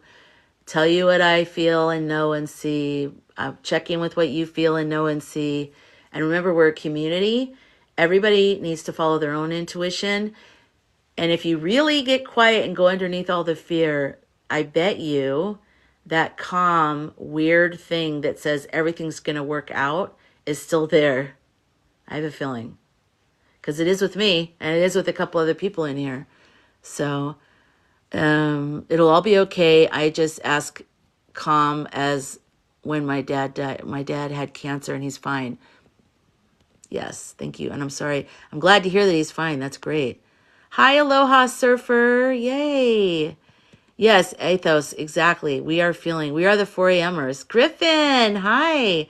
tell you what I feel and know and see. Check in with what you feel and know and see. And remember, we're a community. Everybody needs to follow their own intuition. And if you really get quiet and go underneath all the fear, I bet you that calm, weird thing that says everything's going to work out is still there. I have a feeling. Because it is with me, and it is with a couple other people in here. So it'll all be okay. I just ask calm as when my dad died. My dad had cancer, and he's fine. Yes, thank you. And I'm sorry. I'm glad to hear that he's fine. That's great. Hi, Aloha Surfer. Yay. Yes, Athos, exactly. We are the 4AMers. Griffin, hi.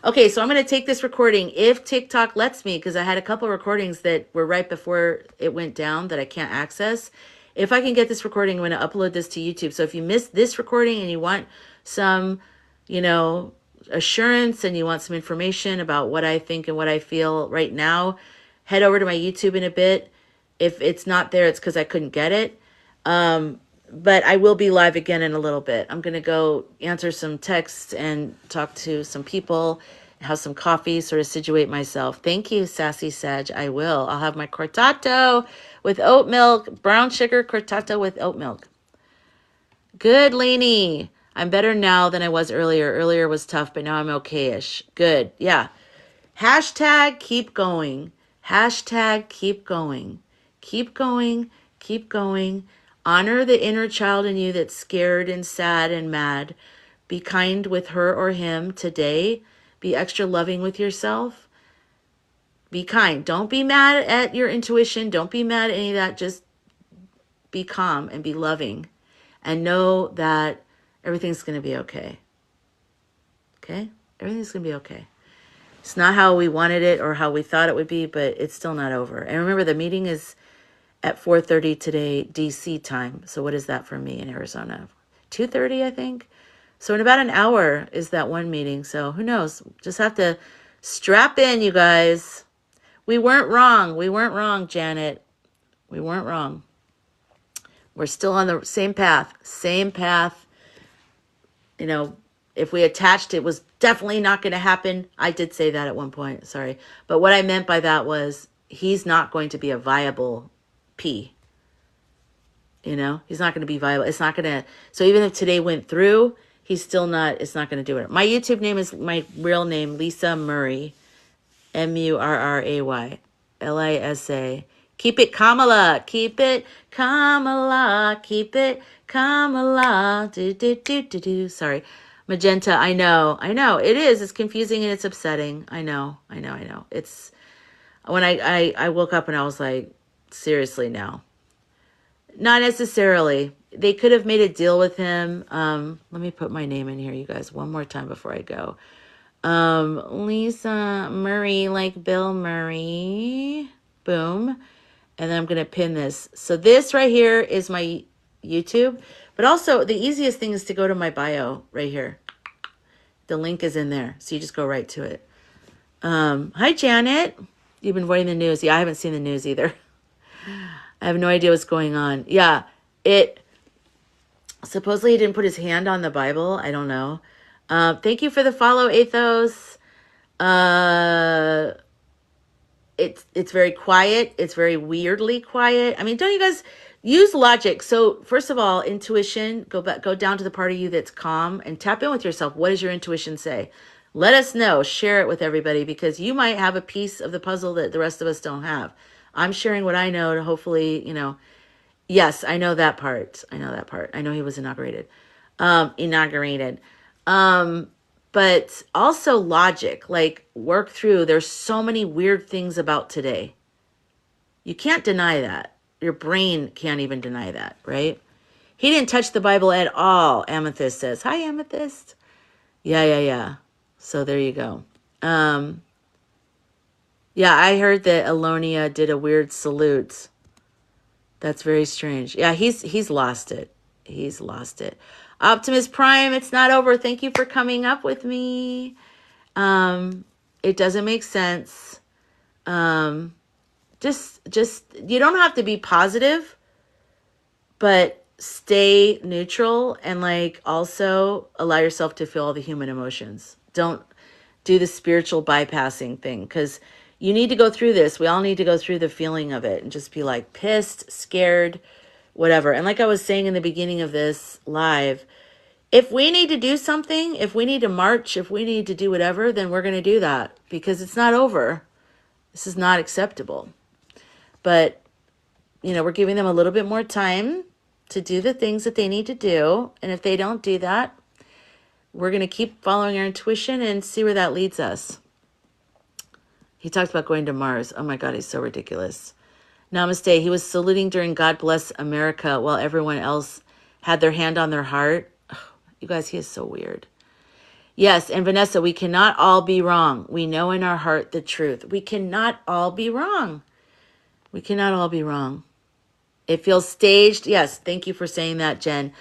Okay, so I'm going to take this recording if TikTok lets me, because I had a couple recordings that were right before it went down that I can't access. If I can get this recording, I'm going to upload this to YouTube. So if you missed this recording and you want some, you know, assurance and you want some information about what I think and what I feel right now, head over to my YouTube in a bit. If it's not there, it's because I couldn't get it. But I will be live again in a little bit. I'm going to go answer some texts and talk to some people, have some coffee, sort of situate myself. Thank you, Sassy Sag. I will. I'll have my cortato with oat milk, brown sugar cortato with oat milk. Good, Lainey. I'm better now than I was earlier. Earlier was tough, but now I'm okay-ish. Good. Yeah. Hashtag keep going. Hashtag keep going. Keep going. Keep going. Honor the inner child in you that's scared and sad and mad. Be kind with her or him today. Be extra loving with yourself. Be kind. Don't be mad at your intuition. Don't be mad at any of that. Just be calm and be loving. And know that everything's going to be okay. Okay? Everything's going to be okay. It's not how we wanted it or how we thought it would be, but it's still not over. And remember, the meeting is at 4:30 today, DC time. So what is that for me in Arizona? 2:30, I think. So in about an hour is that one meeting. So who knows? Just have to strap in, you guys. We weren't wrong. We weren't wrong, Janet. We weren't wrong. We're still on the same path. Same path. You know, if we attached, it was definitely not going to happen. I did say that at one point. Sorry. But what I meant by that was he's not going to be a viable P. You know, he's not going to be viable. It's not going to. So even if today went through, he's still not. It's not going to do it. My YouTube name is my real name, Lisa Murray, Murray, Lisa. Keep it Kamala. Keep it Kamala. Keep it Kamala. Do. Sorry. Magenta. I know. It is. It's confusing and it's upsetting. I know. It's when I woke up and I was like, seriously now. Not necessarily. They could have made a deal with him. Let me put my name in here, you guys, one more time before I go. Lisa Murray, like Bill Murray. Boom. And then I'm going to pin this. So this right here is my YouTube. But also, the easiest thing is to go to my bio right here. The link is in there. So you just go right to it. Hi, Janet. You've been avoiding the news. Yeah, I haven't seen the news either. I have no idea what's going on. Yeah, supposedly he didn't put his hand on the Bible. I don't know. Thank you for the follow, Athos. It's very quiet. It's very weirdly quiet. I mean, don't you guys use logic? So first of all, intuition, go down to the part of you that's calm and tap in with yourself. What does your intuition say? Let us know. Share it with everybody because you might have a piece of the puzzle that the rest of us don't have. I'm sharing what I know to hopefully, yes, I know that part. I know that part. I know he was inaugurated. Inaugurated. But also logic, like work through. There's so many weird things about today. You can't deny that. Your brain can't even deny that, right? He didn't touch the Bible at all, Amethyst says. Hi, Amethyst. Yeah. So there you go. Yeah, I heard that Alonia did a weird salute. That's very strange. Yeah, he's lost it. He's lost it. Optimus Prime, it's not over. Thank you for coming up with me. It doesn't make sense. Just you don't have to be positive, but stay neutral and like also allow yourself to feel all the human emotions. Don't do the spiritual bypassing thing because you need to go through this. We all need to go through the feeling of it and just be like pissed, scared, whatever. And like I was saying in the beginning of this live, if we need to do something, if we need to march, if we need to do whatever, then we're going to do that because it's not over. This is not acceptable. But, we're giving them a little bit more time to do the things that they need to do. And if they don't do that, we're going to keep following our intuition and see where that leads us. He talked about going to Mars. Oh my God, he's so ridiculous. Namaste. He was saluting during God Bless America while everyone else had their hand on their heart. Oh, you guys, he is so weird. Yes, and Vanessa, we cannot all be wrong. We know in our heart the truth. We cannot all be wrong. We cannot all be wrong. It feels staged. Yes, thank you for saying that, Jen.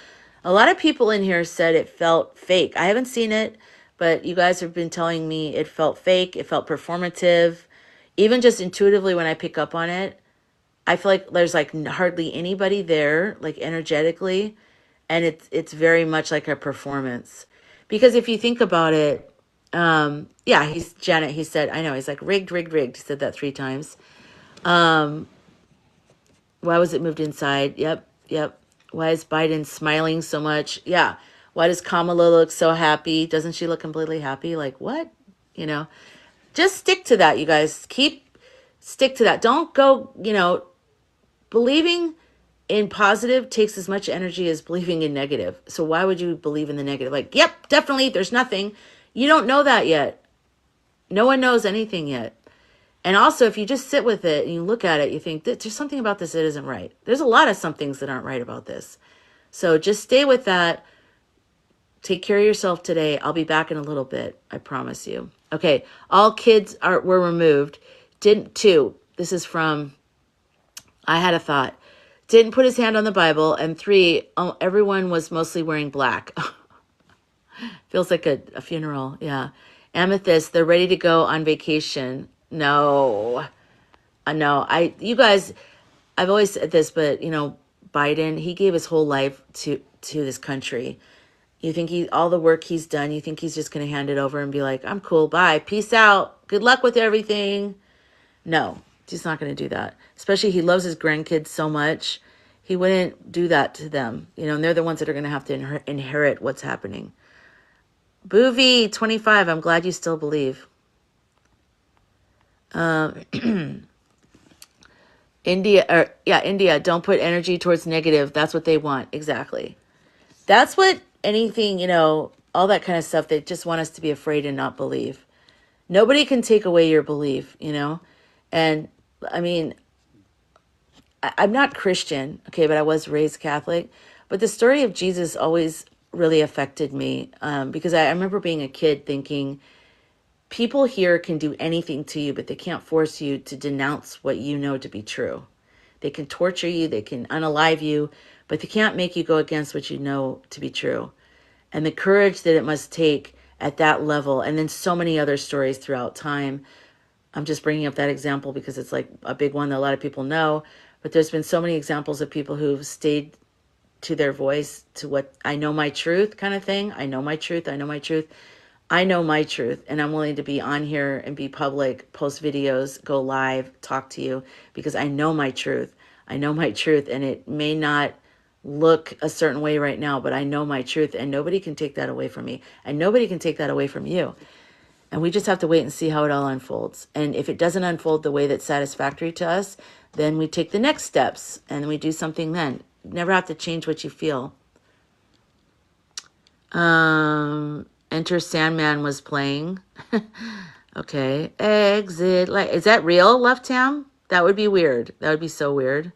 A lot of people in here said it felt fake. I haven't seen it, but you guys have been telling me it felt fake. It felt performative. Even just intuitively when I pick up on it, I feel like there's like hardly anybody there, like energetically, and it's very much like a performance. Because if you think about it, he's Janet. He said, I know. He's like rigged. He said that 3 times. Why was it moved inside? Yep. Why is Biden smiling so much? Yeah. Why does Kamala look so happy? Doesn't she look completely happy? Like what? Just stick to that, you guys. Stick to that. Don't go, believing in positive takes as much energy as believing in negative. So why would you believe in the negative? Like, yep, definitely, there's nothing. You don't know that yet. No one knows anything yet. And also, if you just sit with it and you look at it, you think, there's something about this that isn't right. There's a lot of some things that aren't right about this. So just stay with that. Take care of yourself today. I'll be back in a little bit. I promise you. Okay. All kids were removed. Didn't two. This is from, I had a thought. Didn't put his hand on the Bible. And 3, everyone was mostly wearing black. Feels like a funeral. Yeah. Amethyst, they're ready to go on vacation. No. You guys, I've always said this, but Biden, he gave his whole life to this country. You think all the work he's done, you think he's just going to hand it over and be like, I'm cool. Bye. Peace out. Good luck with everything. No, he's not going to do that. Especially he loves his grandkids so much. He wouldn't do that to them. And they're the ones that are going to have to inherit what's happening. Boovie 25, I'm glad you still believe. India, don't put energy towards negative. That's what they want. Exactly. That's what anything, all that kind of stuff, they just want us to be afraid and not believe. Nobody can take away your belief, And I mean, I'm not Christian, okay, but I was raised Catholic. But the story of Jesus always really affected me because I remember being a kid thinking, people here can do anything to you, but they can't force you to denounce what you know to be true. They can torture you, they can unalive you, but they can't make you go against what you know to be true. And the courage that it must take at that level, and then so many other stories throughout time. I'm just bringing up that example because it's like a big one that a lot of people know, but there's been so many examples of people who've stayed to their voice, to what I know my truth kind of thing. I know my truth. I know my truth. I know my truth, and I'm willing to be on here and be public, post videos, go live, talk to you because I know my truth. I know my truth, and it may not look a certain way right now, but I know my truth, and nobody can take that away from me, and nobody can take that away from you. And we just have to wait and see how it all unfolds. And if it doesn't unfold the way that's satisfactory to us, then we take the next steps and we do something then. You never have to change what you feel. Enter Sandman was playing. Okay. Exit. Like, is that real, Left Tam? That would be weird. That would be so weird.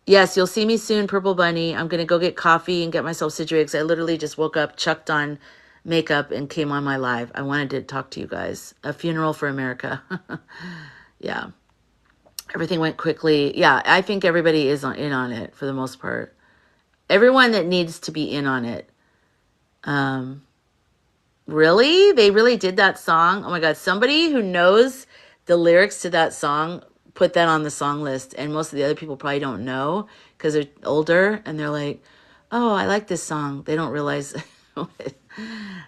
Yes, you'll see me soon, Purple Bunny. I'm going to go get coffee and get myself situated because I literally just woke up, chucked on makeup, and came on my live. I wanted to talk to you guys. A funeral for America. Yeah. Everything went quickly. Yeah, I think everybody is in on it for the most part. Everyone that needs to be in on it. Really? They really did that song? Oh my God. Somebody who knows the lyrics to that song put that on the song list. And most of the other people probably don't know because they're older and they're like, oh, I like this song. They don't realize.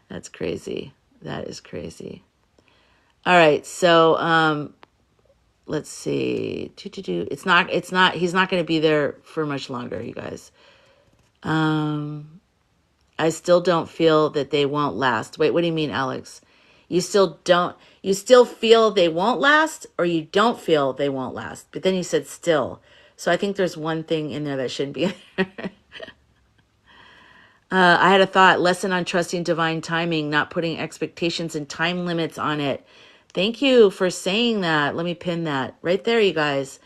That's crazy. That is crazy. All right. So, let's see. He's not going to be there for much longer, you guys. I still don't feel that they won't last. Wait, what do you mean, Alex? You still feel they won't last, or you don't feel they won't last? But then you said still. So I think there's one thing in there that shouldn't be in there. I had a thought, lesson on trusting divine timing, not putting expectations and time limits on it. Thank you for saying that. Let me pin that right there, you guys.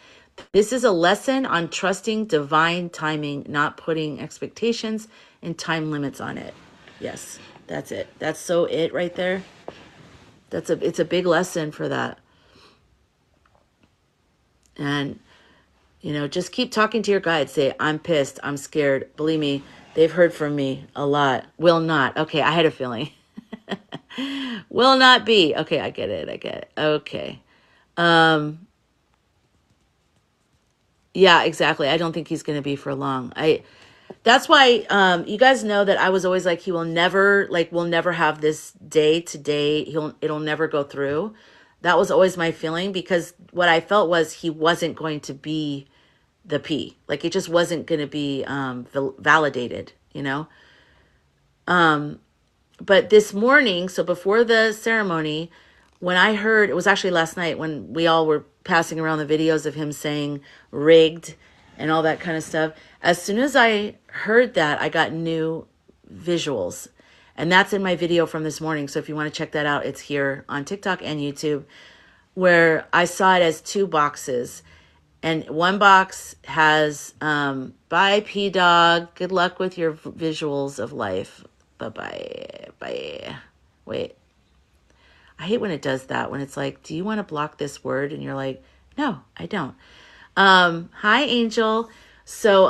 This is a lesson on trusting divine timing, not putting expectations and time limits on it. Yes, that's it. That's so it right there. It's a big lesson for that. And, just keep talking to your guides. Say, I'm pissed. I'm scared. Believe me, they've heard from me a lot. Will not. Okay, I had a feeling. Will not be. Okay, I get it. Okay. Yeah, exactly. I don't think he's going to be for long. That's why you guys know that I was always like, we'll never have this day to day. It'll never go through. That was always my feeling because what I felt was he wasn't going to be the P. Like it just wasn't going to be validated, But this morning, so before the ceremony, when I heard, it was actually last night when we all were passing around the videos of him saying rigged and all that kind of stuff. As soon as I heard that, I got new visuals. And that's in my video from this morning. So if you want to check that out, it's here on TikTok and YouTube, where I saw it as two boxes. And one box has, bye, P-Dog. Good luck with your visuals of life. Bye-bye. Bye. Wait. I hate when it does that, when it's like, do you want to block this word? And you're like, no, I don't. Hi, Angel. So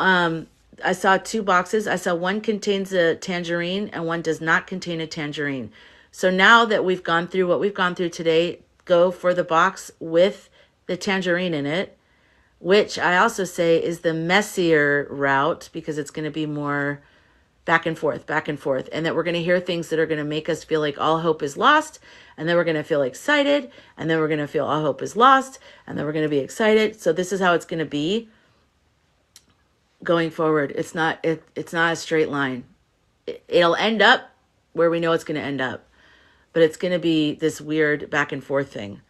I saw two boxes. I saw one contains a tangerine and one does not contain a tangerine. So now that we've gone through what we've gone through today, go for the box with the tangerine in it, which I also say is the messier route because it's going to be more back and forth, and that we're going to hear things that are going to make us feel like all hope is lost, and then we're going to feel excited, and then we're going to feel all hope is lost, and then we're going to be excited. So this is how it's going to be going forward. It's not a straight line. It'll end up where we know it's going to end up, but it's going to be this weird back and forth thing.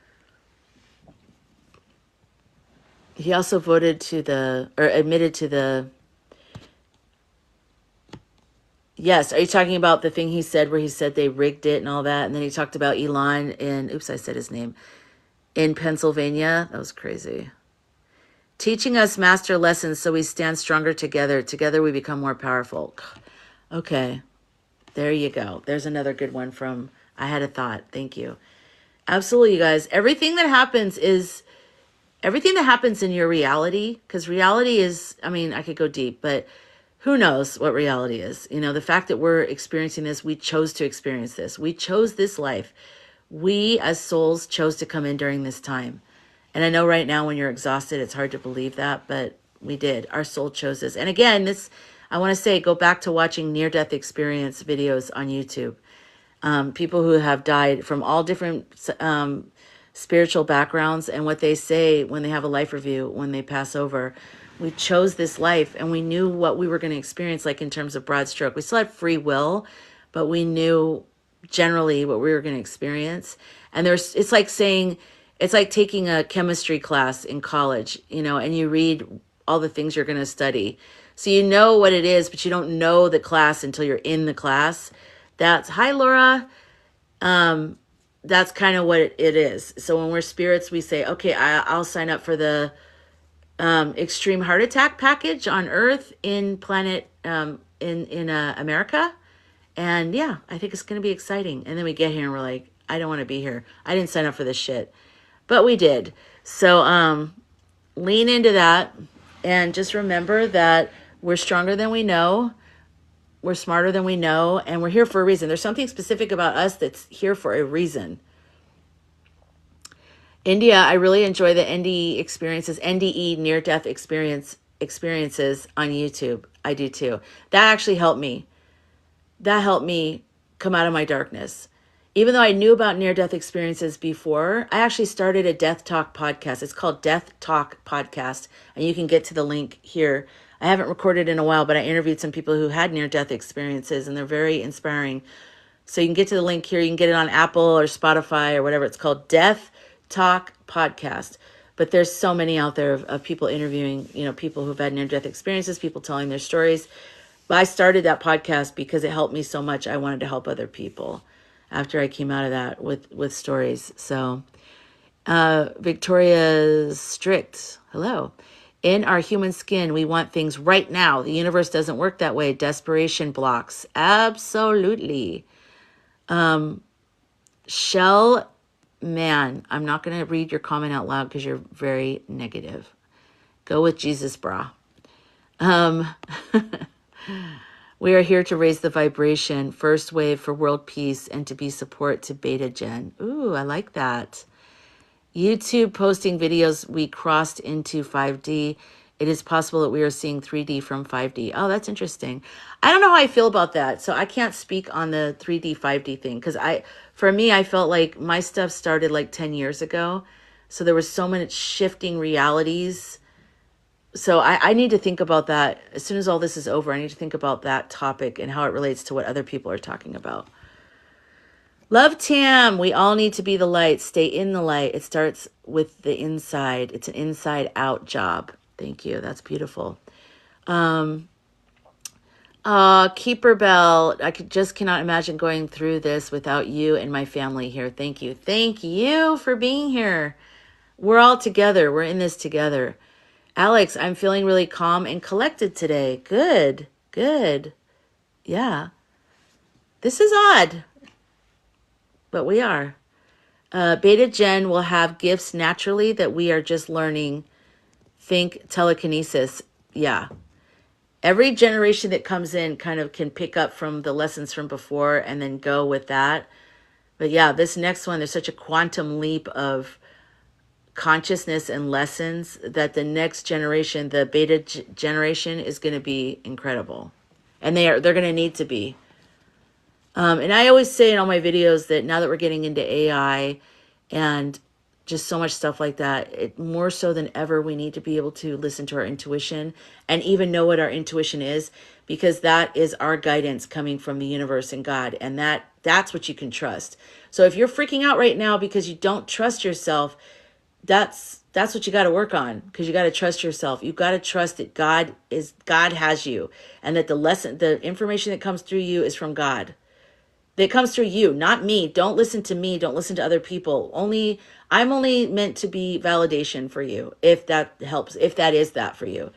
He also admitted to the. Yes, are you talking about the thing he said where he said they rigged it and all that? And then he talked about Elon oops, I said his name, in Pennsylvania. That was crazy. Teaching us master lessons so we stand stronger together. Together we become more powerful. Okay, there you go. There's another good one from I Had a Thought. Thank you. Absolutely, you guys. Everything that happens in your reality, because reality is, I could go deep, but who knows what reality is? The fact that we're experiencing this, we chose to experience this. We chose this life. We as souls chose to come in during this time. And I know right now when you're exhausted, it's hard to believe that, but we did. Our soul chose this. And again, I want to say, go back to watching near-death experience videos on YouTube. People who have died from all different spiritual backgrounds and what they say when they have a life review, when they pass over. We chose this life and we knew what we were going to experience, like in terms of broad stroke. We still had free will, but we knew generally what we were going to experience. And it's like saying, it's like taking a chemistry class in college, you know, and you read all the things you're going to study. So you know what it is, but you don't know the class until you're in the class. That's, hi, Laura. That's kind of what it is. So when we're spirits, we say, okay, I'll sign up for the extreme heart attack package on Earth in planet in America, and yeah, I think it's gonna be exciting. And then we get here and we're like, I don't want to be here. I didn't sign up for this shit, but we did. So lean into that, and just remember that we're stronger than we know. We're smarter than we know, and we're here for a reason. There's something specific about us that's here for a reason. India, I really enjoy the NDE near death experiences on YouTube. I do too. That actually helped me. That helped me come out of my darkness. Even though I knew about near death experiences before, I actually started a Death Talk podcast. It's called Death Talk Podcast, and you can get to the link here. I haven't recorded in a while, but I interviewed some people who had near death experiences, and they're very inspiring. So you can get to the link here. You can get it on Apple or Spotify or whatever. It's called Death Talk Podcast. But there's so many out there of people interviewing, you know, people who've had near-death experiences, people telling their stories. But I started that podcast because it helped me so much. I wanted to help other people after I came out of that with stories. So Victoria Strict, hello. In our human skin, we want things right now. The universe doesn't work that way. Desperation blocks. Absolutely. Shell, man, I'm not going to read your comment out loud because you're very negative. Go with Jesus, brah. We are here to raise the vibration, first wave for world peace, and to be support to Beta Gen. Ooh, I like that. YouTube posting videos, we crossed into 5D. It is possible that we are seeing 3D from 5D. Oh, that's interesting. I don't know how I feel about that. So I can't speak on the 3D, 5D thing. Because for me, I felt like my stuff started like 10 years ago. So there was so many shifting realities. So I need to think about that. As soon as all this is over, I need to think about that topic and how it relates to what other people are talking about. Love Tam, we all need to be the light. Stay in the light. It starts with the inside. It's an inside out job. Thank you. That's beautiful. Keeper Bell, just cannot imagine going through this without you and my family here. Thank you. Thank you for being here. We're all together. We're in this together. Alex, I'm feeling really calm and collected today. Good. Good. Yeah. This is odd, but we are. Beta Gen will have gifts naturally that we are just learning. Think telekinesis. Yeah. Every generation that comes in kind of can pick up from the lessons from before and then go with that. But yeah, this next one, there's such a quantum leap of consciousness and lessons that the next generation, the beta generation, is going to be incredible. And they're going to need to be. And I always say in all my videos that now that we're getting into AI and just so much stuff like that, more so than ever, we need to be able to listen to our intuition and even know what our intuition is, because that is our guidance coming from the universe and God. And that's what you can trust. So if you're freaking out right now because you don't trust yourself, that's what you got to work on, because you got to trust yourself. You got to trust that God has you, and that the information that comes through you is from God. That comes through you, not me. Don't listen to me. Don't listen to other people. I'm only meant to be validation for you, if that helps, if that is that for you,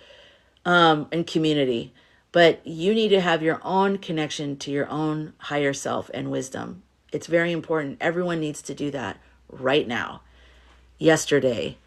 and community. But you need to have your own connection to your own higher self and wisdom. It's very important. Everyone needs to do that right now. Yesterday,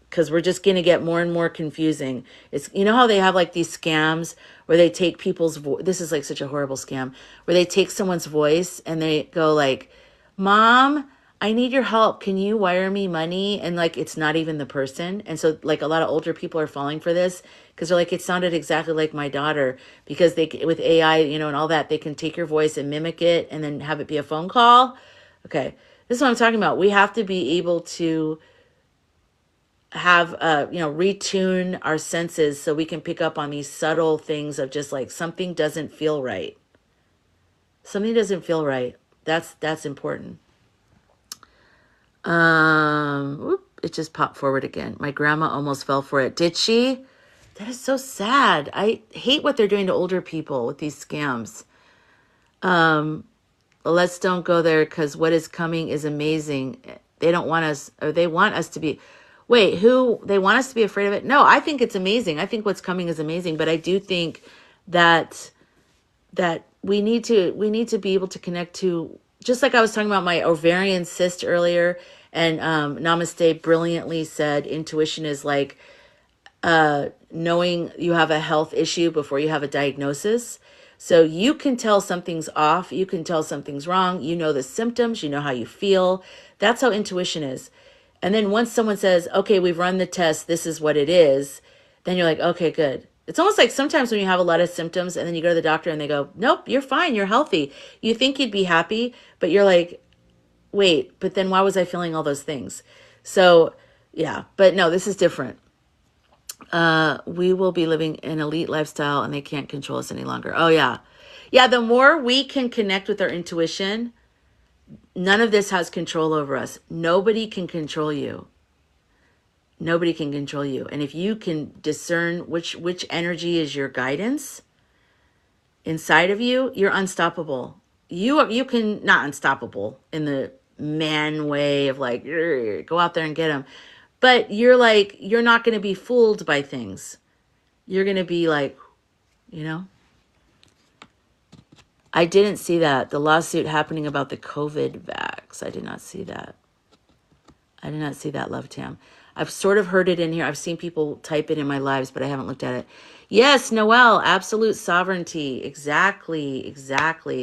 because we're just going to get more and more confusing. It's, you know how they have like these scams where they take people's voice. This is like such a horrible scam where they take someone's voice and they go like, Mom, I need your help. Can you wire me money? And like, it's not even the person. And so like a lot of older people are falling for this because they're like, it sounded exactly like my daughter, because with AI, you know, and all that, they can take your voice and mimic it and then have it be a phone call. Okay. This is what I'm talking about. We have to be able to have retune our senses so we can pick up on these subtle things of just like something doesn't feel right. That's important. It just popped forward again. My grandma almost fell for it. Did she? That is so sad. I hate what they're doing to older people with these scams. Let's don't go there because what is coming is amazing. They don't want us, or they want us to be, wait, who, they want us to be afraid of it? No, I think it's amazing. I think what's coming is amazing, but I do think that we need to be able to connect to, just like I was talking about my ovarian cyst earlier, and Namaste brilliantly said intuition is like knowing you have a health issue before you have a diagnosis. So you can tell something's off, you can tell something's wrong, you know the symptoms, you know how you feel. That's how intuition is. And then once someone says, okay, we've run the test, this is what it is, then you're like, okay, good. It's almost like sometimes when you have a lot of symptoms and then you go to the doctor and they go, nope, you're fine, you're healthy. You think you'd be happy, but you're like, wait, but then why was I feeling all those things? So yeah, but no, this is different. We will be living an elite lifestyle and they can't control us any longer. Oh yeah. Yeah, the more we can connect with our intuition, none of this has control over us. Nobody can control you. Nobody can control you. And if you can discern which energy is your guidance inside of you, you're unstoppable. You can, not unstoppable in the man way of like, go out there and get them. But you're not going to be fooled by things. You're going to be like, you know. I didn't see that. The lawsuit happening about the COVID vax. I did not see that. I did not see that, Love Tam. I've sort of heard it in here. I've seen people type it in my lives, but I haven't looked at it. Yes, Noelle, absolute sovereignty. Exactly.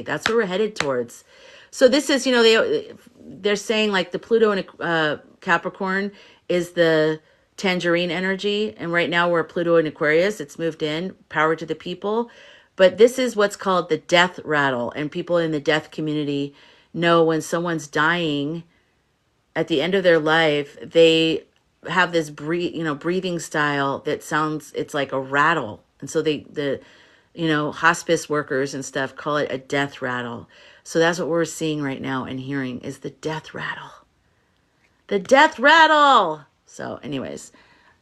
That's what we're headed towards. So this is, they're saying like the Pluto and Capricorn is the tangerine energy. And right now we're Pluto in Aquarius. It's moved in, power to the people. But this is what's called the death rattle. And people in the death community know when someone's dying at the end of their life, they have this breathing style that sounds, it's like a rattle. And so the hospice workers and stuff call it a death rattle. So that's what we're seeing right now and hearing is the death rattle. The death rattle. So anyways,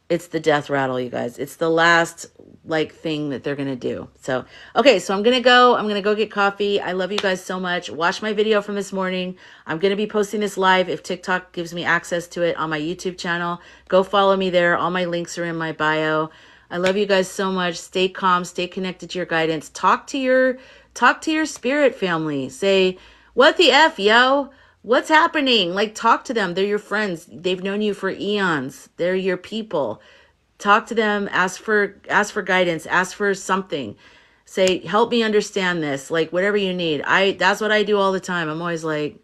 it's the death rattle, you guys. It's the last thing that they're going to do. So, okay, so I'm going to go get coffee. I love you guys so much. Watch my video from this morning. I'm going to be posting this live if TikTok gives me access to it on my YouTube channel. Go follow me there. All my links are in my bio. I love you guys so much. Stay calm, stay connected to your guidance. Talk to your spirit family. Say, what the F, yo? What's happening? Talk to them. They're your friends. They've known you for eons. They're your people. Talk to them. Ask for guidance. Ask for something. Say, help me understand this. Whatever you need. That's what I do all the time. I'm always like,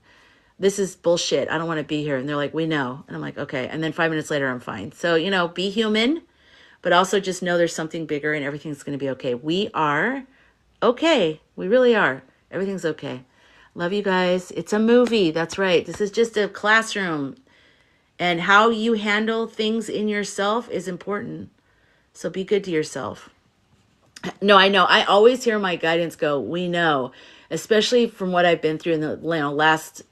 this is bullshit. I don't want to be here. And they're like, we know. And I'm like, okay. And then 5 minutes later, I'm fine. So, be human, but also just know there's something bigger and everything's going to be okay. We are okay. We really are. Everything's okay. Love you guys. It's a movie. That's right. This is just a classroom. And how you handle things in yourself is important. So be good to yourself. No, I know. I always hear my guidance go, we know. Especially from what I've been through in the last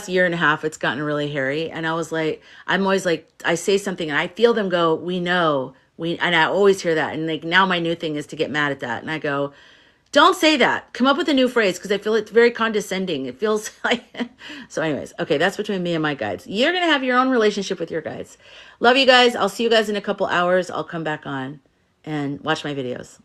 year and a half, it's gotten really hairy. And I'm always like, I say something and I feel them go, we know. And I always hear that. And now my new thing is to get mad at that. And I go, don't say that. Come up with a new phrase because I feel it's very condescending. It feels like... So anyways, okay, that's between me and my guides. You're going to have your own relationship with your guides. Love you guys. I'll see you guys in a couple hours. I'll come back on and watch my videos.